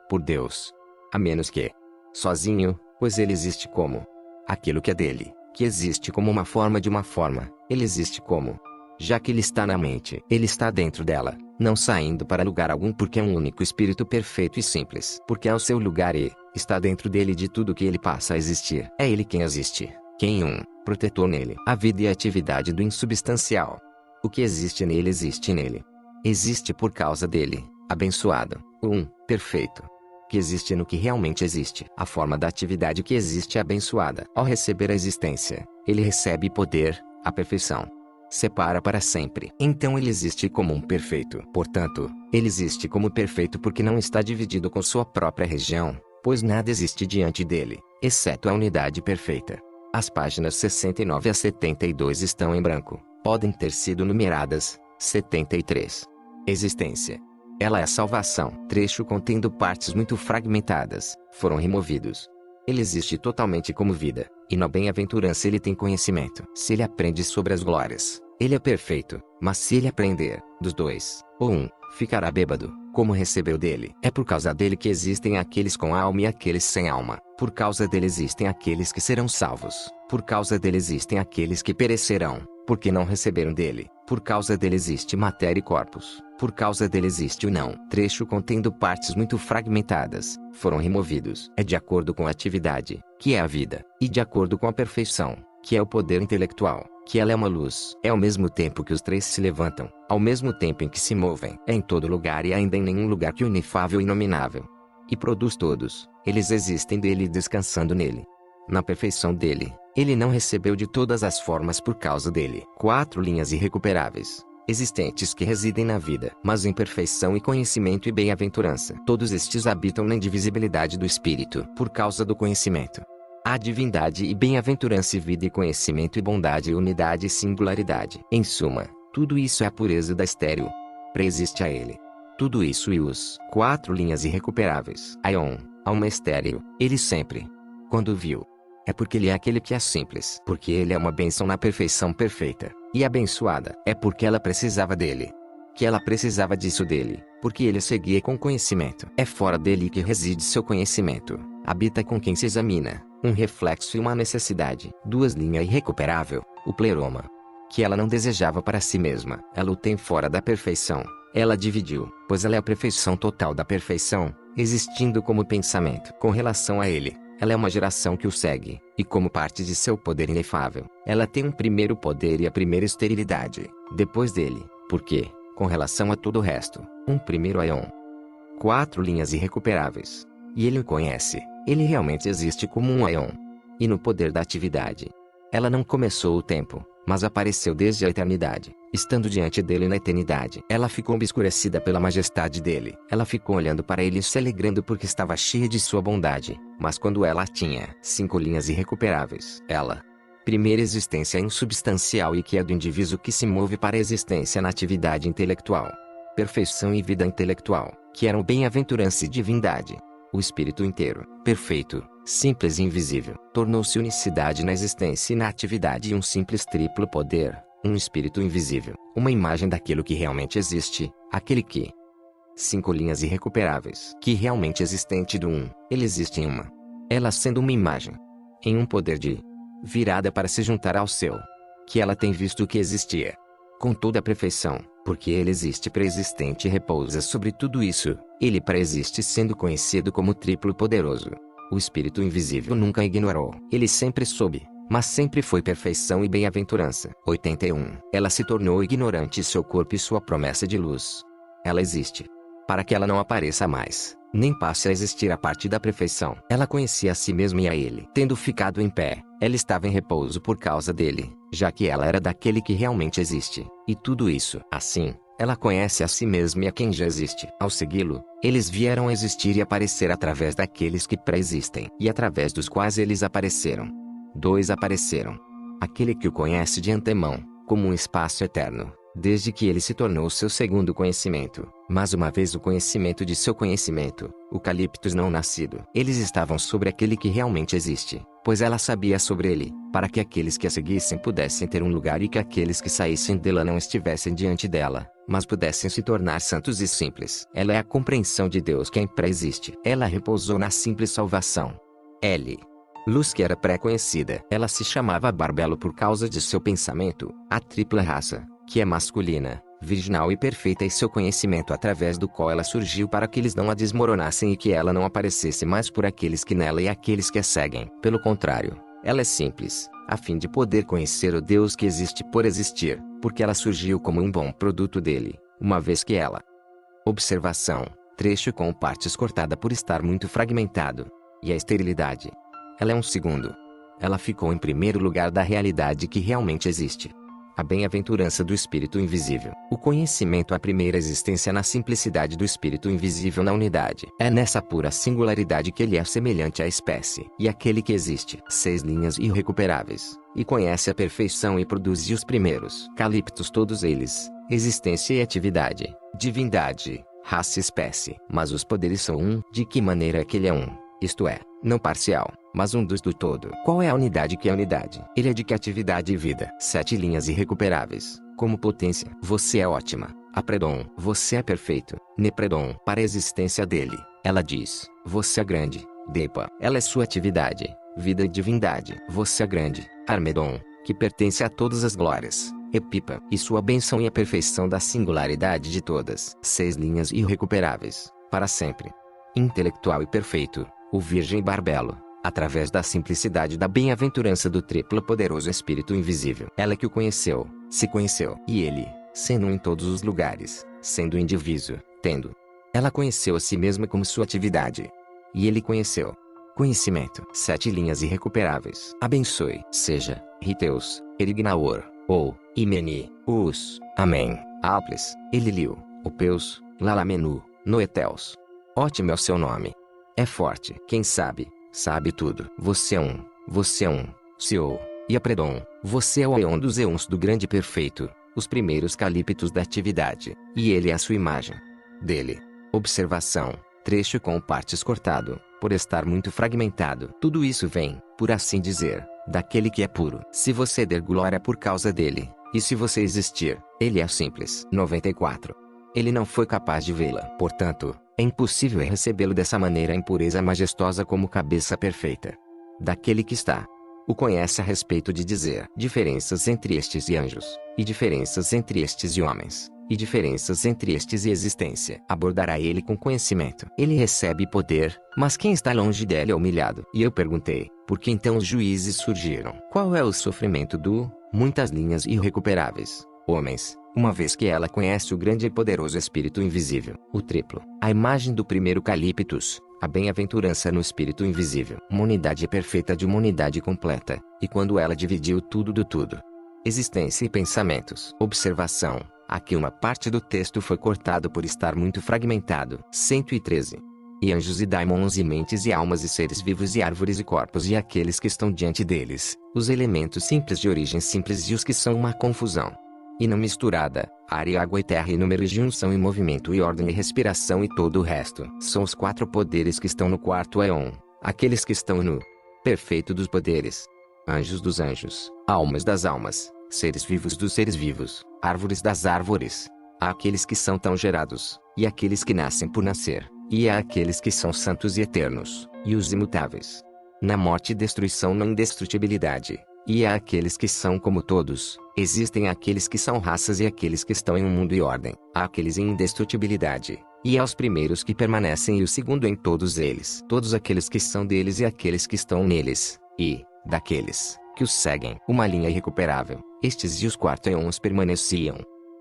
Por Deus. A menos que sozinho, pois ele existe como aquilo que é dele, que existe como uma forma de uma forma, ele existe como. Já que ele está na mente, ele está dentro dela, não saindo para lugar algum porque é um único espírito perfeito e simples. Porque é o seu lugar e está dentro dele de tudo que ele passa a existir. É ele quem existe, quem protetor nele. A vida e a atividade do insubstancial. O que existe nele existe nele. Existe por causa dele, abençoado, o perfeito. Que existe no que realmente existe. A forma da atividade que existe é abençoada. Ao receber a existência, ele recebe poder, a perfeição. Separa para sempre. Então ele existe como um perfeito. Portanto, ele existe como perfeito porque não está dividido com sua própria região, pois nada existe diante dele, exceto a unidade perfeita. As páginas 69 a 72 estão em branco. Podem ter sido numeradas. 73. Existência. Ela é a salvação. Trecho contendo partes muito fragmentadas, foram removidos. Ele existe totalmente como vida, e na bem-aventurança ele tem conhecimento. Se ele aprende sobre as glórias, ele é perfeito, mas se ele aprender, dos 2, ou ficará bêbado, como recebeu dele. É por causa dele que existem aqueles com alma e aqueles sem alma. Por causa dele existem aqueles que serão salvos. Por causa dele existem aqueles que perecerão, porque não receberam dele. Por causa dele existe matéria e corpos. Por causa dele existe o não. Trecho contendo partes muito fragmentadas, foram removidos. É de acordo com a atividade, que é a vida, e de acordo com a perfeição, que é o poder intelectual, que ela é uma luz. É ao mesmo tempo que os 3 se levantam, ao mesmo tempo em que se movem. É em todo lugar e ainda em nenhum lugar que o inefável e inominável. E produz todos. Eles existem dele e descansando nele. Na perfeição dele, ele não recebeu de todas as formas por causa dele. 4 linhas irrecuperáveis. Existentes que residem na vida, mas em perfeição e conhecimento e bem-aventurança. Todos estes habitam na indivisibilidade do espírito, por causa do conhecimento. Há divindade e bem-aventurança e vida e conhecimento e bondade e unidade e singularidade. Em suma, tudo isso é a pureza da estéreo. Preexiste a ele. Tudo isso e os 4 linhas irrecuperáveis. Aion, alma estéreo, ele sempre. Quando viu. É porque ele é aquele que é simples. Porque ele é uma bênção na perfeição perfeita. E abençoada. É porque ela precisava dele. Que ela precisava disso dele. Porque ele seguia com conhecimento. É fora dele que reside seu conhecimento. Habita com quem se examina. Um reflexo e uma necessidade. 2 linha irrecuperável. O pleroma. Que ela não desejava para si mesma. Ela o tem fora da perfeição. Ela dividiu. Pois ela é a perfeição total da perfeição. Existindo como pensamento. Com relação a ele. Ela é uma geração que o segue, e como parte de seu poder inefável, ela tem um primeiro poder e a primeira esterilidade, depois dele, porque, com relação a todo o resto, um primeiro aion. 4 linhas irrecuperáveis. E ele o conhece, ele realmente existe como um aion. E no poder da atividade. Ela não começou o tempo, mas apareceu desde a eternidade, estando diante dele na eternidade. Ela ficou obscurecida pela majestade dele. Ela ficou olhando para ele e se alegrando porque estava cheia de sua bondade. Mas quando ela tinha 5 linhas irrecuperáveis, ela, primeira existência insubstancial e que é do indivíduo que se move para a existência na atividade intelectual. perfeição e vida intelectual, que eram bem-aventurança e divindade. O espírito inteiro, perfeito, simples e invisível, tornou-se unicidade na existência e na atividade e um simples triplo poder, um espírito invisível, uma imagem daquilo que realmente existe, aquele que... 5 linhas irrecuperáveis. Que realmente existente do um, ele existe em uma. Ela sendo uma imagem. Em um poder de... virada para se juntar ao seu. Que ela tem visto que existia. Com toda a perfeição, porque ele existe pré-existente e repousa sobre tudo isso, ele pré-existe sendo conhecido como triplo poderoso. O espírito invisível nunca ignorou. Ele sempre soube, mas sempre foi perfeição e bem-aventurança. 81. Ela se tornou ignorante seu corpo e sua promessa de luz. Ela existe. Para que ela não apareça mais, nem passe a existir a partir da perfeição. Ela conhecia a si mesma e a ele. Tendo ficado em pé, ela estava em repouso por causa dele, já que ela era daquele que realmente existe. E tudo isso, assim, ela conhece a si mesma e a quem já existe. Ao segui-lo, eles vieram a existir e aparecer através daqueles que pré-existem, e através dos quais eles apareceram. 2 apareceram. Aquele que o conhece de antemão, como um espaço eterno, desde que ele se tornou seu segundo conhecimento. Mas uma vez o conhecimento de seu conhecimento, o Caliptos não nascido, eles estavam sobre aquele que realmente existe, pois ela sabia sobre ele, para que aqueles que a seguissem pudessem ter um lugar e que aqueles que saíssem dela não estivessem diante dela, mas pudessem se tornar santos e simples. Ela é a compreensão de Deus quem pré-existe. Ela repousou na simples salvação. L. Luz que era pré-conhecida. Ela se chamava Barbelo por causa de seu pensamento, a tripla raça, que é masculina, virginal e perfeita, e seu conhecimento através do qual ela surgiu para que eles não a desmoronassem e que ela não aparecesse mais por aqueles que nela e aqueles que a seguem. Pelo contrário, ela é simples, a fim de poder conhecer o Deus que existe por existir, porque ela surgiu como um bom produto dele, uma vez que ela... Observação, trecho com partes cortada por estar muito fragmentado. E a esterilidade. Ela é um segundo. Ela ficou em primeiro lugar da realidade que realmente existe. A bem-aventurança do Espírito Invisível. O conhecimento à primeira existência na simplicidade do Espírito Invisível na unidade. É nessa pura singularidade que ele é semelhante à espécie. E aquele que existe. 6 linhas irrecuperáveis. E conhece a perfeição e produz os primeiros. Caliptos todos eles. Existência e atividade. Divindade. Raça e espécie. Mas os poderes são um. De que maneira que ele é um? Isto é, não parcial, mas um dos do todo. Qual é a unidade que é a unidade? Ele é de que atividade e vida. 7 linhas irrecuperáveis. Como potência, você é ótima. Apredon, você é perfeito. Nepredon, para a existência dele. Ela diz, você é grande. Depa, ela é sua atividade, vida e divindade. Você é grande. Armedon, que pertence a todas as glórias. Epipa, e sua bênção e a perfeição da singularidade de todas. 6 linhas irrecuperáveis. Para sempre. Intelectual e perfeito. O Virgem Barbelo, através da simplicidade da bem-aventurança do triplo poderoso Espírito Invisível. Ela que o conheceu, se conheceu. E ele, sendo um em todos os lugares, sendo indivíduo, tendo. Ela conheceu a si mesma como sua atividade. E ele conheceu. Conhecimento. 7 linhas irrecuperáveis. Abençoe. Seja, Riteus, Erignaor, ou, Imeni, Us, Amém, Aples, Eliliu, Opeus, Lalamenu, Noeteus. Ótimo é o seu nome. É forte. Quem sabe, sabe tudo. Você é um, Seo, e Apredon, você é o Eon dos Eons do grande perfeito, os primeiros calíptos da atividade, e ele é a sua imagem. Dele. Observação, trecho com partes cortado, por estar muito fragmentado. Tudo isso vem, por assim dizer, daquele que é puro. Se você der glória por causa dele, e se você existir, ele é simples. 94. Ele não foi capaz de vê-la. Portanto, é impossível recebê-lo dessa maneira em pureza majestosa como cabeça perfeita. Daquele que está. O conhece a respeito de dizer diferenças entre estes e anjos, e diferenças entre estes e homens, e diferenças entre estes e existência. Abordará ele com conhecimento. Ele recebe poder, mas quem está longe dele é humilhado. E eu perguntei, por que então os juízes surgiram? Qual é o sofrimento do, muitas linhas irrecuperáveis, homens? Uma vez que ela conhece o grande e poderoso Espírito Invisível, o triplo, a imagem do primeiro Calíptos, a bem-aventurança no Espírito Invisível, uma unidade perfeita de uma unidade completa, e quando ela dividiu tudo do tudo, existência e pensamentos. Observação, aqui uma parte do texto foi cortado por estar muito fragmentado. 113. E anjos e daimons e mentes e almas e seres vivos e árvores e corpos e aqueles que estão diante deles, os elementos simples de origem simples e os que são uma confusão. e não misturada. Ar e água e terra e número e junção e movimento e ordem e respiração e todo o resto. São os 4 poderes que estão no quarto éon. Aqueles que estão no perfeito dos poderes. Anjos dos anjos, almas das almas, seres vivos dos seres vivos, árvores das árvores. Há aqueles que são tão gerados, e aqueles que nascem por nascer, e há aqueles que são santos e eternos, e os imutáveis. Na morte e destruição não indestrutibilidade, e há aqueles que são como todos. Existem aqueles que são raças e aqueles que estão em um mundo e ordem. Há aqueles em indestrutibilidade, e há os primeiros que permanecem e o segundo em todos eles. Todos aqueles que são deles e aqueles que estão neles, e daqueles que os seguem. Uma linha irrecuperável. Estes e os 4 éons permaneciam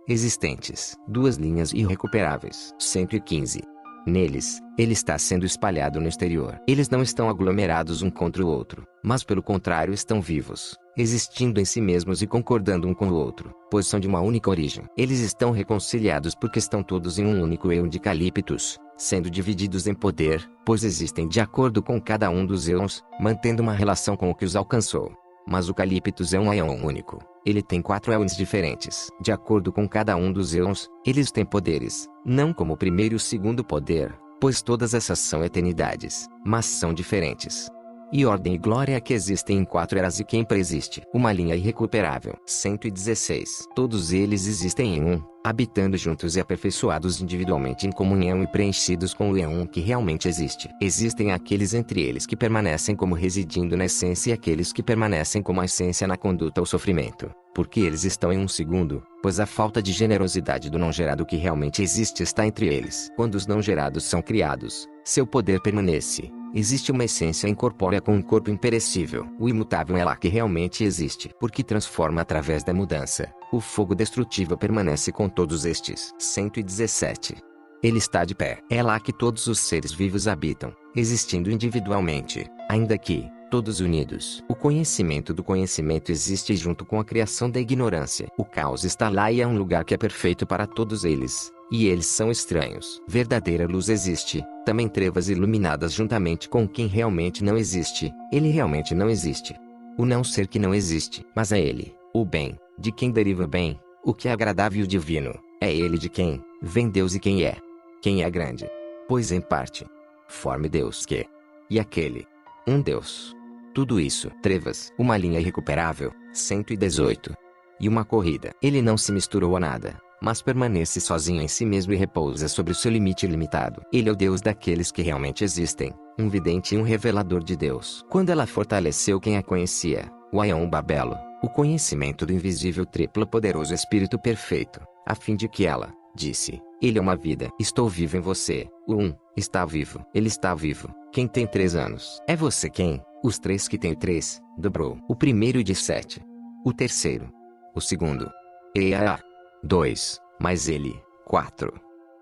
existentes. 2 linhas irrecuperáveis. 115. Neles, ele está sendo espalhado no exterior. Eles não estão aglomerados um contra o outro, mas pelo contrário estão vivos, existindo em si mesmos e concordando um com o outro, pois são de uma única origem. Eles estão reconciliados porque estão todos em um único éon de Calíptos, sendo divididos em poder, pois existem de acordo com cada um dos éons, mantendo uma relação com o que os alcançou. Mas o Calíptos é um éon único. Ele tem 4 éons diferentes. De acordo com cada um dos éons, eles têm poderes, não como o primeiro e o segundo poder, pois todas essas são eternidades, mas são diferentes. E ordem e glória que existem em 4 eras e que existe. Uma linha irrecuperável. 116. Todos eles existem em um, habitando juntos e aperfeiçoados individualmente em comunhão e preenchidos com o éon que realmente existe. Existem aqueles entre eles que permanecem como residindo na essência e aqueles que permanecem como a essência na conduta ou sofrimento, porque eles estão em um segundo, pois a falta de generosidade do não gerado que realmente existe está entre eles. Quando os não gerados são criados, seu poder permanece. Existe uma essência incorpórea com um corpo imperecível. O imutável é lá que realmente existe, porque transforma através da mudança. O fogo destrutível permanece com todos estes. 117. Ele está de pé. É lá que todos os seres vivos habitam, existindo individualmente, ainda que todos unidos. O conhecimento do conhecimento existe junto com a criação da ignorância. O caos está lá e é um lugar que é perfeito para todos eles. E eles são estranhos. Verdadeira luz existe, também trevas iluminadas juntamente com quem realmente não existe. Ele realmente não existe. O não ser que não existe. Mas é ele, o bem, de quem deriva bem, o que é agradável e divino. É ele de quem vem Deus e quem é. Quem é grande. Pois em parte, forme Deus que. E aquele. Um Deus. Tudo isso. Trevas. Uma linha irrecuperável. 118. E uma corrida. Ele não se misturou a nada, mas permanece sozinho em si mesmo e repousa sobre o seu limite ilimitado. Ele é o Deus daqueles que realmente existem, um vidente e um revelador de Deus. Quando ela fortaleceu quem a conhecia, o Aion Babelo, o conhecimento do invisível triplo poderoso Espírito Perfeito, a fim de que ela disse: ele é uma vida. Estou vivo em você. O está vivo. Ele está vivo. Quem tem 3 anos? É você quem? Os 3 que tem 3, dobrou. O primeiro de 7. O terceiro. O segundo. 2, mais ele, 4.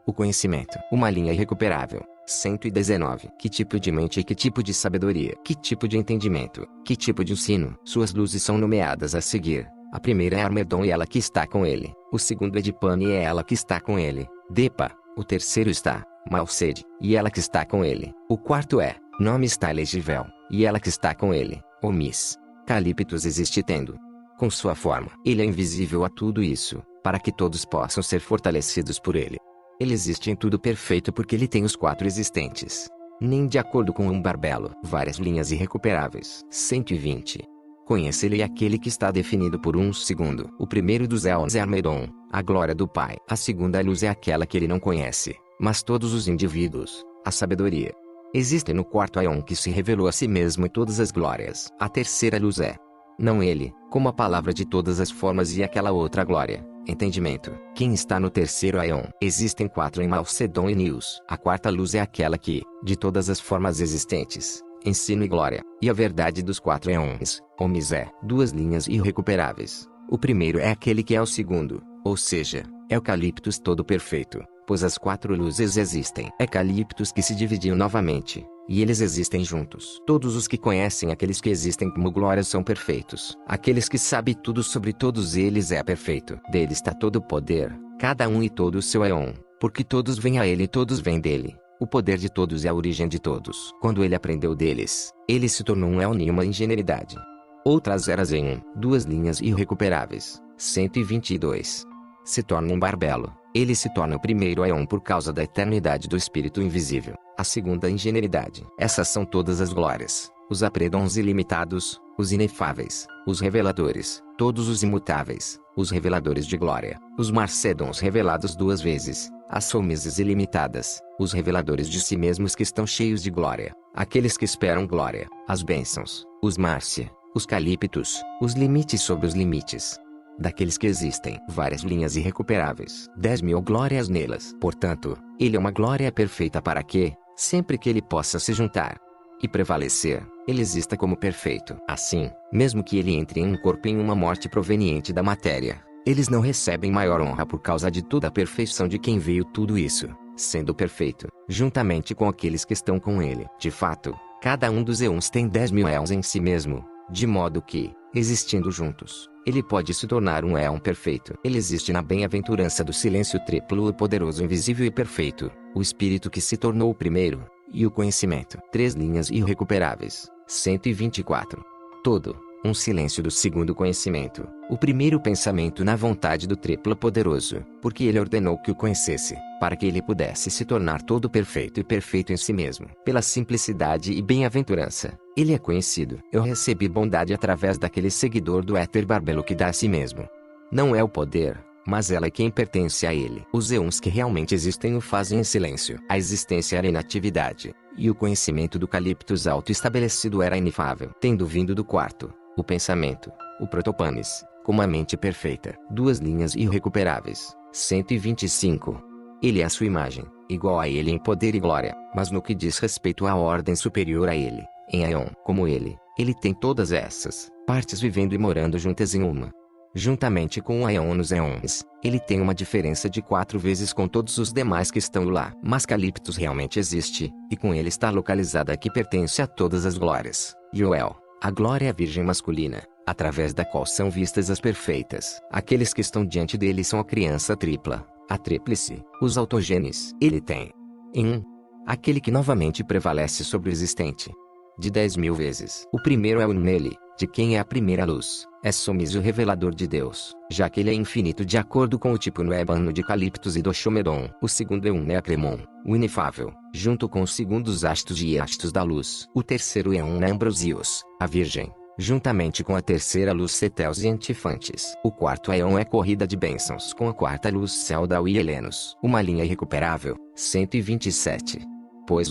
O conhecimento. Uma linha irrecuperável. 119. Que tipo de mente e que tipo de sabedoria? Que tipo de entendimento? Que tipo de ensino? Suas luzes são nomeadas a seguir. A primeira é Armedon e ela que está com ele. O segundo é Dipane e é ela que está com ele. Depa. O terceiro está Malsede, e ela que está com ele. O quarto é Nome está elegível, e ela que está com ele. Omis. Calíptos existe tendo com sua forma. Ele é invisível a tudo isso, para que todos possam ser fortalecidos por ele. Ele existe em tudo perfeito porque ele tem os 4 existentes. Nem de acordo com um barbelo. Várias linhas irrecuperáveis. 120. Conheça ele é aquele que está definido por um segundo. O primeiro dos éons é Armedon, a glória do Pai. A segunda luz é aquela que ele não conhece, mas todos os indivíduos, a sabedoria. Existe no quarto éon que se revelou a si mesmo e todas as glórias. A terceira luz é não ele, como a palavra de todas as formas e aquela outra glória, entendimento. Quem está no terceiro éon? Existem 4 em Malcedon e Nius. A quarta luz é aquela que, de todas as formas existentes, ensino e glória, e a verdade dos 4 éons. Omis é 2 linhas irrecuperáveis. O primeiro é aquele que é o segundo, ou seja, é o Calíptos todo perfeito, pois as 4 luzes existem. É Calíptos que se dividiu novamente, e eles existem juntos. Todos os que conhecem aqueles que existem como glórias são perfeitos. Aqueles que sabem tudo sobre todos eles é perfeito. Dele está todo o poder, cada um e todo o seu éon, porque todos vêm a ele e todos vêm dele. O poder de todos é a origem de todos. Quando ele aprendeu deles, ele se tornou um éon e uma ingenuidade. Outras eras em 2 linhas irrecuperáveis. 122. Se torna um barbelo. Ele se torna o primeiro Aeon por causa da eternidade do Espírito invisível. A segunda ingenuidade. Essas são todas as glórias. Os apredons ilimitados, os inefáveis, os reveladores, todos os imutáveis, os reveladores de glória, os marcedons revelados 2 vezes, as somises ilimitadas, os reveladores de si mesmos que estão cheios de glória, aqueles que esperam glória, as bênçãos, os Márcia, os calíptos, os limites sobre os limites. Daqueles que existem várias linhas irrecuperáveis, 10.000 glórias nelas. Portanto, ele é uma glória perfeita para que, sempre que ele possa se juntar e prevalecer, ele exista como perfeito. Assim, mesmo que ele entre em um corpo em uma morte proveniente da matéria, eles não recebem maior honra por causa de toda a perfeição de quem veio tudo isso, sendo perfeito, juntamente com aqueles que estão com ele. De fato, cada um dos eons tem 10.000 éons em si mesmo, de modo que, existindo juntos, ele pode se tornar um éon perfeito. Ele existe na bem-aventurança do silêncio triplo, o poderoso, invisível e perfeito, o Espírito que se tornou o primeiro, e o conhecimento. 3 linhas irrecuperáveis. 124. Todo, um silêncio do segundo conhecimento, o primeiro pensamento na vontade do triplo poderoso, porque ele ordenou que o conhecesse, para que ele pudesse se tornar todo perfeito e perfeito em si mesmo. Pela simplicidade e bem-aventurança, ele é conhecido. Eu recebi bondade através daquele seguidor do éter barbelo que dá a si mesmo. Não é o poder, mas ela é quem pertence a ele. Os eons que realmente existem o fazem em silêncio. A existência era inatividade, e o conhecimento do Caliptus auto-estabelecido era inefável. Tendo vindo do quarto, o pensamento, o protopanes, como a mente perfeita. 2 linhas irrecuperáveis. 125. Ele é a sua imagem, igual a ele em poder e glória, mas no que diz respeito à ordem superior a ele, em Aeon, como ele tem todas essas partes vivendo e morando juntas em uma. Juntamente com o Aeon nos Aeons, ele tem uma diferença de 4 vezes com todos os demais que estão lá. Mas Caliptus realmente existe, e com ele está localizada a que pertence a todas as glórias. Yoel, a glória virgem masculina, através da qual são vistas as perfeitas. Aqueles que estão diante dele são a criança tripla, a tríplice, os autogenes. Ele tem em aquele que novamente prevalece sobre o existente, de 10.000 vezes. O primeiro é o nele, de quem é a primeira luz, é Somis, o revelador de Deus, já que ele é infinito de acordo com o tipo no Ébano de Caliptus e do Shomedon. O segundo é Cremon, o inefável, junto com os segundos astos e astos da luz. O terceiro é Ambrosius, a virgem, juntamente com a terceira luz Ceteus e Antifantes. O quarto é corrida de bênçãos com a quarta luz Celdal e Helenos. Uma linha irrecuperável. 127. Pois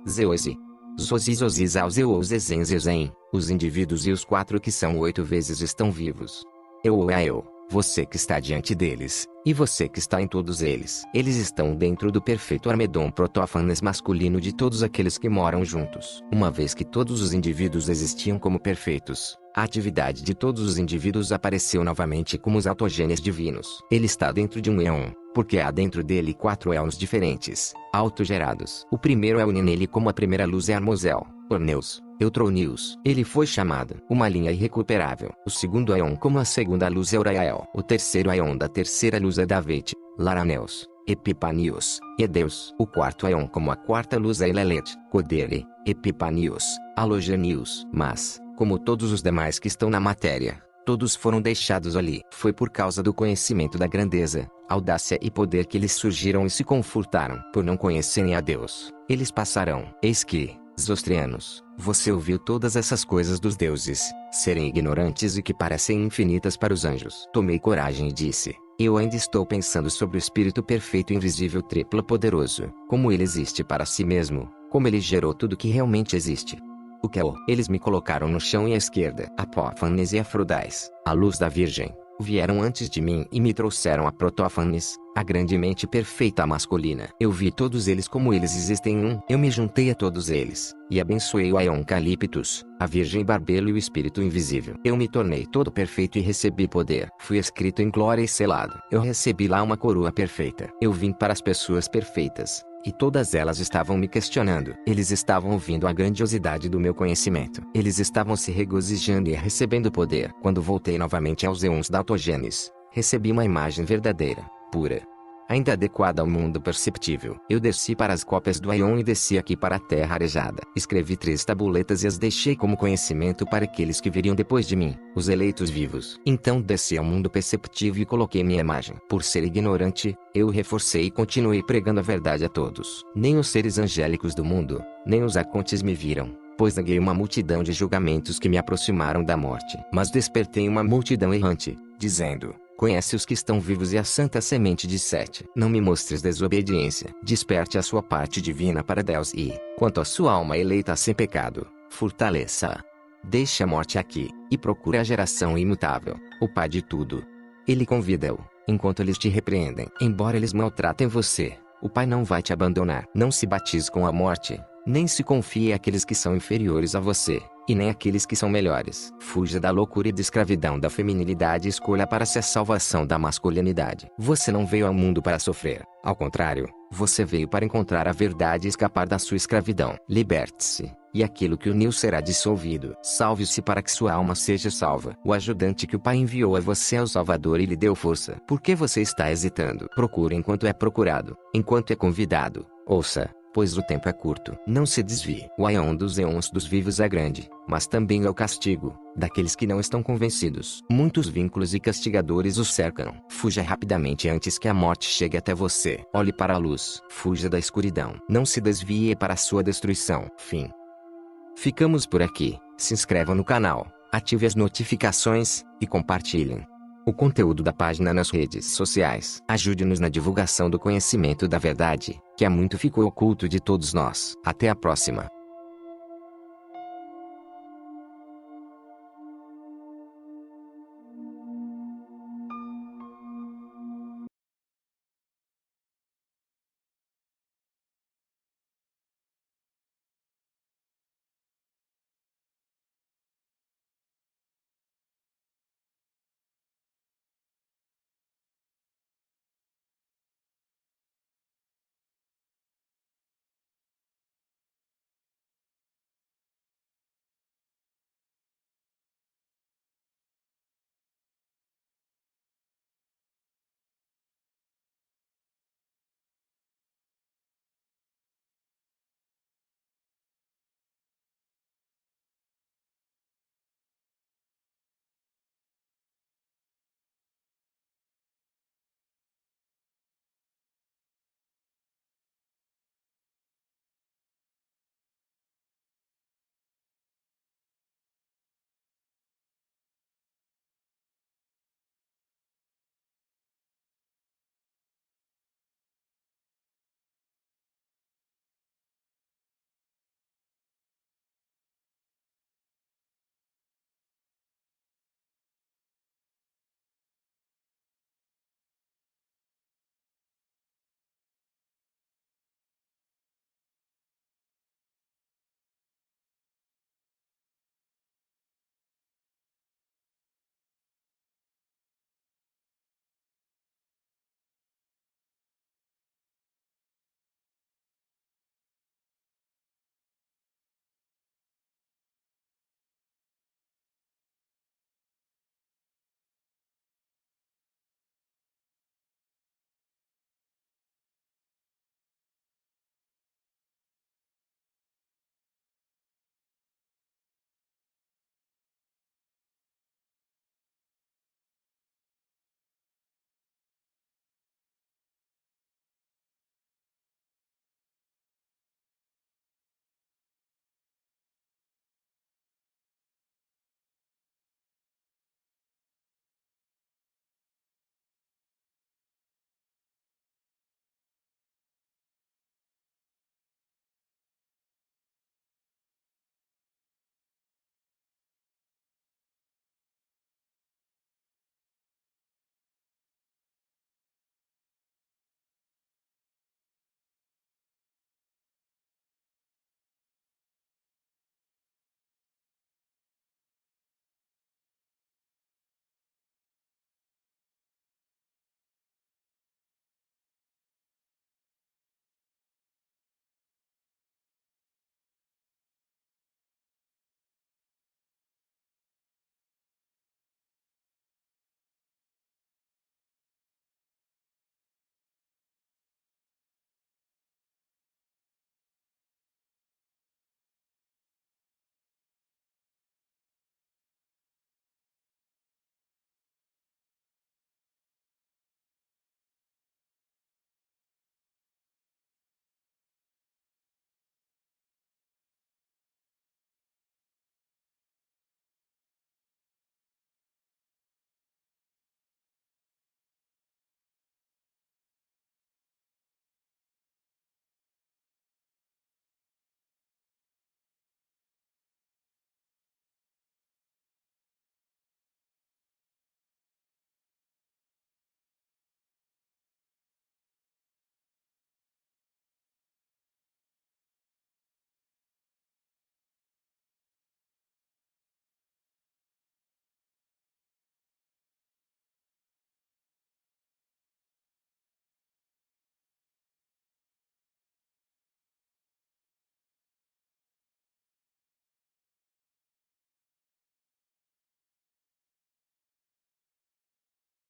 Zeose, Zozizozizauzeouzezenzezen, os indivíduos e os 4 que são 8 vezes estão vivos. Eu, você que está diante deles, e você que está em todos eles. Eles estão dentro do perfeito Armedon protofanes masculino de todos aqueles que moram juntos. Uma vez que todos os indivíduos existiam como perfeitos, a atividade de todos os indivíduos apareceu novamente como os autogenes divinos. Ele está dentro de um éon, porque há dentro dele 4 éons diferentes, autogerados. O primeiro é o nele como a primeira luz é Armosel, Orneus, Eutronius. Ele foi chamado uma linha irrecuperável. O segundo éon como a segunda luz é Urael. O terceiro éon da terceira luz é Davet, Laraneus, Epipanius, Edeus. O quarto éon como a quarta luz é Elelet, Codere, Epipanius, Halogenius. Mas, como todos os demais que estão na matéria, todos foram deixados ali. Foi por causa do conhecimento da grandeza, audácia e poder que eles surgiram e se confortaram. Por não conhecerem a Deus, eles passarão. Eis que, Zostrianos, você ouviu todas essas coisas dos deuses, serem ignorantes e que parecem infinitas para os anjos. Tomei coragem e disse, eu ainda estou pensando sobre o Espírito perfeito e invisível triplo poderoso, como ele existe para si mesmo, como ele gerou tudo que realmente existe. O que é o? Eles me colocaram no chão e à esquerda. Apófanes e Afrodais, a luz da Virgem, vieram antes de mim e me trouxeram a Protófanes, a grandemente perfeita masculina. Eu vi todos eles como eles existem em um. Eu me juntei a todos eles, e abençoei o Aeon Caliptus, a Virgem Barbelo e o Espírito Invisível. Eu me tornei todo perfeito e recebi poder. Fui escrito em glória e selado. Eu recebi lá uma coroa perfeita. Eu vim para as pessoas perfeitas, e todas elas estavam me questionando. Eles estavam ouvindo a grandiosidade do meu conhecimento. Eles estavam se regozijando e recebendo poder. Quando voltei novamente aos eons da autogenes, recebi uma imagem verdadeira, pura, ainda adequada ao mundo perceptível. Eu desci para as cópias do Aion e desci aqui para a terra arejada. Escrevi 3 tabuletas e as deixei como conhecimento para aqueles que viriam depois de mim, os eleitos vivos. Então desci ao mundo perceptível e coloquei minha imagem. Por ser ignorante, eu reforcei e continuei pregando a verdade a todos. Nem os seres angélicos do mundo, nem os arcontes me viram, pois neguei uma multidão de julgamentos que me aproximaram da morte. Mas despertei uma multidão errante, dizendo: conhece os que estão vivos e a santa semente de Sete. Não me mostres desobediência. Desperte a sua parte divina para Deus e, quanto à sua alma eleita sem pecado, fortaleça-a. Deixe a morte aqui, e procure a geração imutável, o Pai de tudo. Ele convida-o, enquanto eles te repreendem. Embora eles maltratem você, o Pai não vai te abandonar. Não se batize com a morte, nem se confie àqueles que são inferiores a você, e nem àqueles que são melhores. Fuja da loucura e da escravidão da feminilidade e escolha para si a salvação da masculinidade. Você não veio ao mundo para sofrer. Ao contrário, você veio para encontrar a verdade e escapar da sua escravidão. Liberte-se, e aquilo que uniu será dissolvido. Salve-se para que sua alma seja salva. O ajudante que o Pai enviou a você é o Salvador e lhe deu força. Por que você está hesitando? Procure enquanto é procurado, enquanto é convidado. Ouça, pois o tempo é curto. Não se desvie. O Aion dos Eons dos vivos é grande, mas também é o castigo daqueles que não estão convencidos. Muitos vínculos e castigadores os cercam. Fuja rapidamente antes que a morte chegue até você. Olhe para a luz. Fuja da escuridão. Não se desvie para a sua destruição. Fim. Ficamos por aqui. Se inscreva no canal, ative as notificações e compartilhem o conteúdo da página nas redes sociais. Ajude-nos na divulgação do conhecimento da verdade, que há muito ficou oculto de todos nós. Até a próxima.